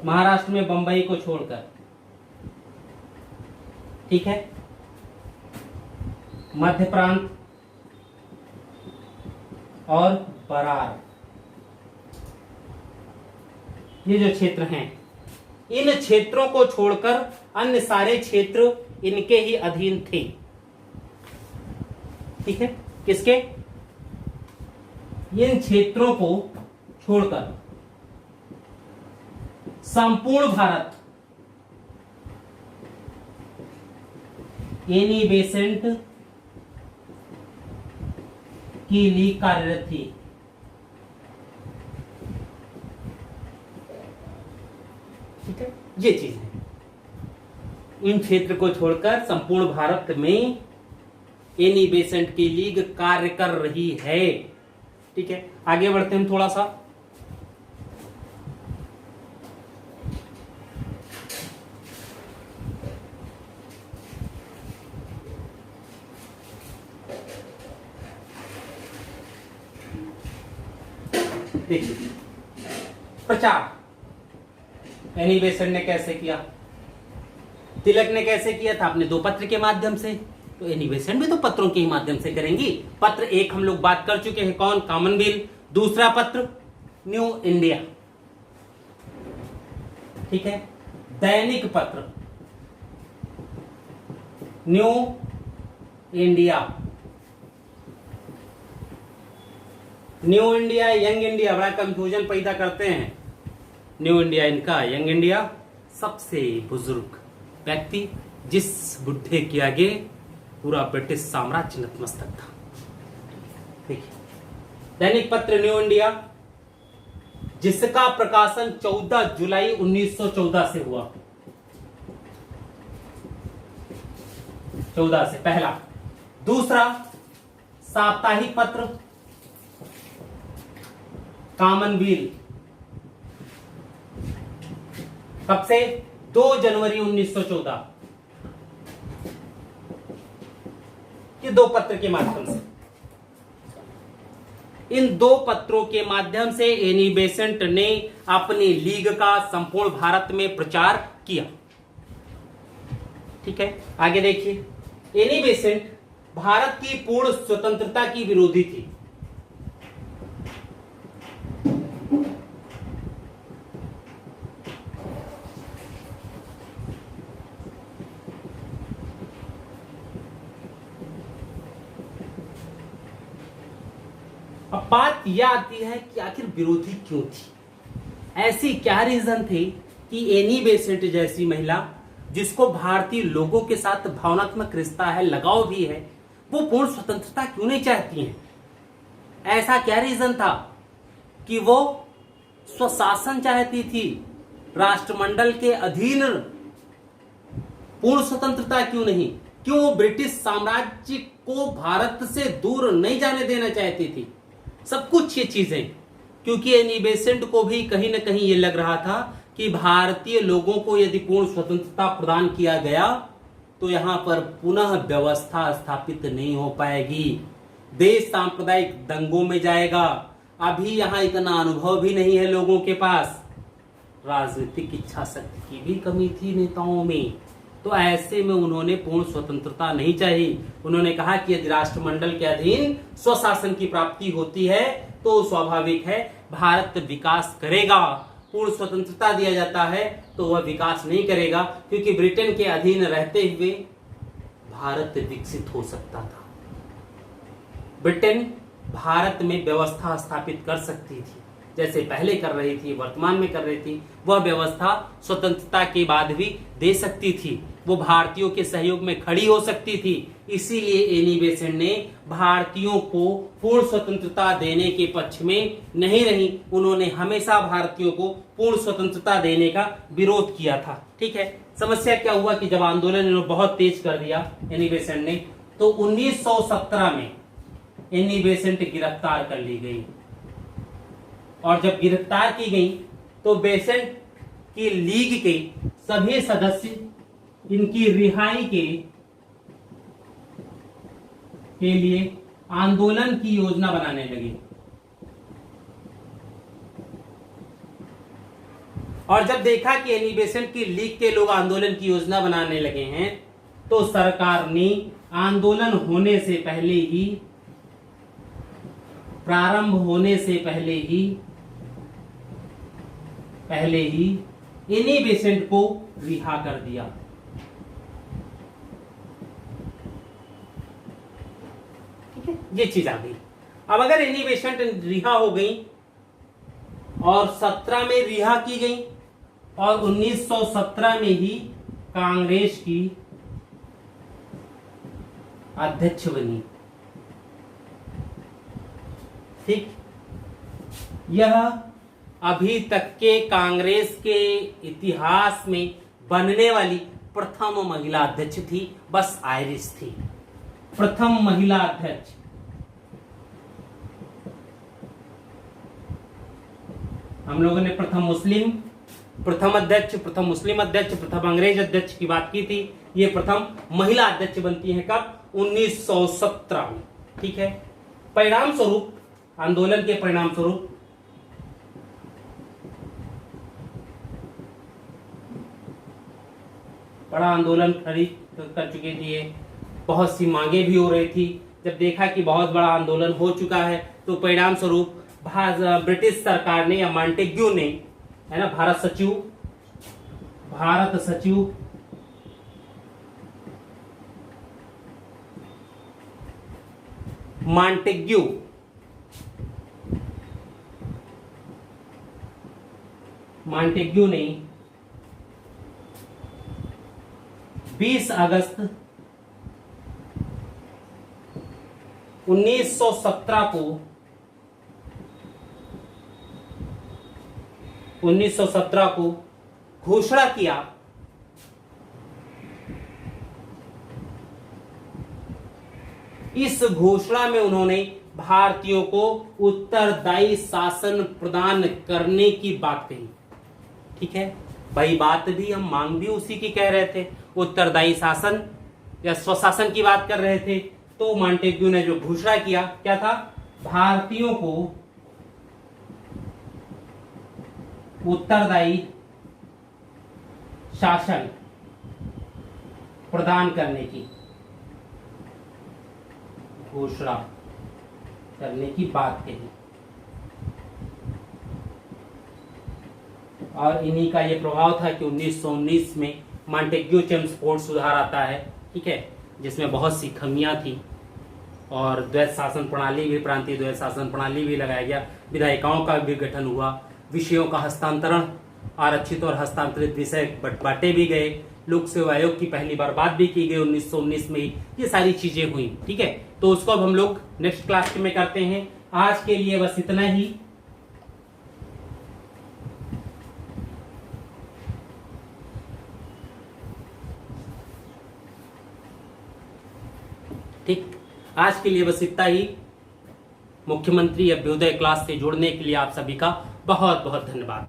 महाराष्ट्र में बंबई को छोड़कर, ठीक है, मध्य प्रांत और बरार, ये जो क्षेत्र हैं, इन क्षेत्रों को छोड़कर अन्य सारे क्षेत्र इनके ही अधीन थे। ठीक है, किसके? इन क्षेत्रों को छोड़कर संपूर्ण भारत एनी बेसेंट की लीग कार्यरत थी। ठीक है, ये चीज है। इन क्षेत्र को छोड़कर संपूर्ण भारत में एनी बेसेंट की लीग कार्य कर रही है। ठीक है, आगे बढ़ते हैं थोड़ा सा। देखिए प्रचार एनी बेसेंट ने कैसे किया, तिलक ने कैसे किया था? अपने दो पत्र के माध्यम से। तो एनी बेसेंट भी तो पत्रों के ही माध्यम से करेंगी। पत्र एक हम लोग बात कर चुके हैं, कौन? कॉमनवेल्थ। दूसरा पत्र न्यू इंडिया। ठीक है, दैनिक पत्र new India. New India, young India, बड़ा कंफ्यूजन पैदा करते हैं। न्यू इंडिया इनका, यंग इंडिया सबसे बुजुर्ग व्यक्ति, जिस बुढ़े के आगे पूरा ब्रिटिश साम्राज्य नतमस्तक था। देखिए, दैनिक पत्र न्यू इंडिया, जिसका प्रकाशन 14 जुलाई 1914 से हुआ। 14 से पहला। दूसरा साप्ताहिक पत्र कॉमनवेल्थ, कब से? 2 जनवरी 1914। ये दो पत्र के माध्यम से, इन दो पत्रों के माध्यम से एनी बेसेंट ने अपनी लीग का संपूर्ण भारत में प्रचार किया। ठीक है, आगे देखिए। एनी बेसेंट भारत की पूर्ण स्वतंत्रता की विरोधी थी। अब बात यह आती है कि आखिर विरोधी क्यों थी? ऐसी क्या रीजन थी कि एनी बेसेंट जैसी महिला, जिसको भारतीय लोगों के साथ भावनात्मक रिश्ता है, लगाव भी है, वो पूर्ण स्वतंत्रता क्यों नहीं चाहती हैं? ऐसा क्या रीजन था कि वो स्वशासन चाहती थी? राष्ट्रमंडल के अधीन पूर्ण स्वतंत्रता क्यों नहीं? क्यों वो ब्रिटिश साम्राज्य को भारत से दूर नहीं जाने देना चाहती थी? सब कुछ ये चीजें, क्योंकि एनी बेसेंट को भी कहीं ना कहीं ये लग रहा था कि भारतीय लोगों को यदि पूर्ण स्वतंत्रता प्रदान किया गया तो यहां पर पुनः व्यवस्था स्थापित नहीं हो पाएगी, देश सांप्रदायिक दंगों में जाएगा। अभी यहां इतना अनुभव भी नहीं है लोगों के पास, राजनीतिक इच्छा शक्ति की भी कमी थी नेताओं में। तो ऐसे में उन्होंने पूर्ण स्वतंत्रता नहीं चाहिए। उन्होंने कहा कि यदि राष्ट्रमंडल के अधीन स्वशासन की प्राप्ति होती है तो स्वाभाविक है भारत विकास करेगा। पूर्ण स्वतंत्रता दिया जाता है तो वह विकास नहीं करेगा, क्योंकि ब्रिटेन के अधीन रहते हुए भारत विकसित हो सकता था। ब्रिटेन भारत में व्यवस्था स्थापित कर सकती थी, जैसे पहले कर रही थी, वर्तमान में कर रही थी। वह व्यवस्था स्वतंत्रता के बाद भी दे सकती थी, वो भारतीयों के सहयोग में खड़ी हो सकती थी। इसीलिए एनी बेसेंट ने भारतीयों को पूर्ण स्वतंत्रता देने के पक्ष में नहीं रही, उन्होंने हमेशा भारतीयों को पूर्ण स्वतंत्रता देने का विरोध किया था। ठीक है, समस्या क्या हुआ कि जब आंदोलन इन्होंने बहुत तेज कर दिया एनी बेसेंट ने, तो 1917 में एनी बेसेंट गिरफ्तार कर ली गई, और जब गिरफ्तार की गई तो बेसेंट की लीग के सभी सदस्य इनकी रिहाई के लिए आंदोलन की योजना बनाने लगे। और जब देखा कि एनी बेसेंट की लीग के लोग आंदोलन की योजना बनाने लगे हैं, तो सरकार ने आंदोलन होने से पहले ही, प्रारंभ होने से पहले ही एनी बेसेंट को रिहा कर दिया। ठीक है, ये चीज आ गई। अब अगर एनी बेसेंट रिहा हो गई और 17 में रिहा की गई और 1917 में ही कांग्रेस की अध्यक्ष बनी। ठीक, यह अभी तक के कांग्रेस के इतिहास में बनने वाली प्रथम महिला अध्यक्ष थी, बस आयरिश थी, प्रथम महिला अध्यक्ष। हम लोगों ने प्रथम मुस्लिम अध्यक्ष, प्रथम अंग्रेज अध्यक्ष की बात की थी। ये प्रथम महिला अध्यक्ष बनती है कब? 1917 में। ठीक है, परिणाम स्वरूप, आंदोलन के परिणाम स्वरूप बड़ा आंदोलन खड़ी कर चुके थे, बहुत सी मांगे भी हो रही थी। जब देखा कि बहुत बड़ा आंदोलन हो चुका है, तो परिणाम स्वरूप ब्रिटिश सरकार ने या मॉन्टेग्यू ने, है ना, भारत सचिव मॉन्टेग्यू ने 20 अगस्त 1917 को घोषणा किया इस घोषणा में उन्होंने भारतीयों को उत्तरदायी शासन प्रदान करने की बात कही। ठीक है भाई, बात भी हम मांग भी उसी की कह रहे थे, उत्तरदायी शासन या स्वशासन की बात कर रहे थे। तो मॉन्टेग्यू ने जो घोषणा किया, क्या था? भारतीयों को उत्तरदायी शासन प्रदान करने की घोषणा करने की बात कही। और इन्हीं का ये प्रभाव था कि 1919 में मॉन्टेग्यू चेम्सफोर्ड सुधार आता है। ठीक है, जिसमें बहुत सी खामियां थी और द्वैत शासन प्रणाली भी, प्रांतीय द्वैत शासन प्रणाली भी लगाया गया, विधायिकाओं का भी गठन हुआ, विषयों का हस्तांतरण, आरक्षित और हस्तांतरित विषय बांटे भी गए, लोक सेवा आयोग की पहली बार बात भी की गई 1919 में। ये सारी चीजें हुई। ठीक है, तो उसको अब हम लोग नेक्स्ट क्लास में करते हैं। आज के लिए बस इतना ही। ठीक, आज के लिए बस इतना ही। मुख्यमंत्री अभ्युदय क्लास से जुड़ने के लिए आप सभी का बहुत बहुत धन्यवाद।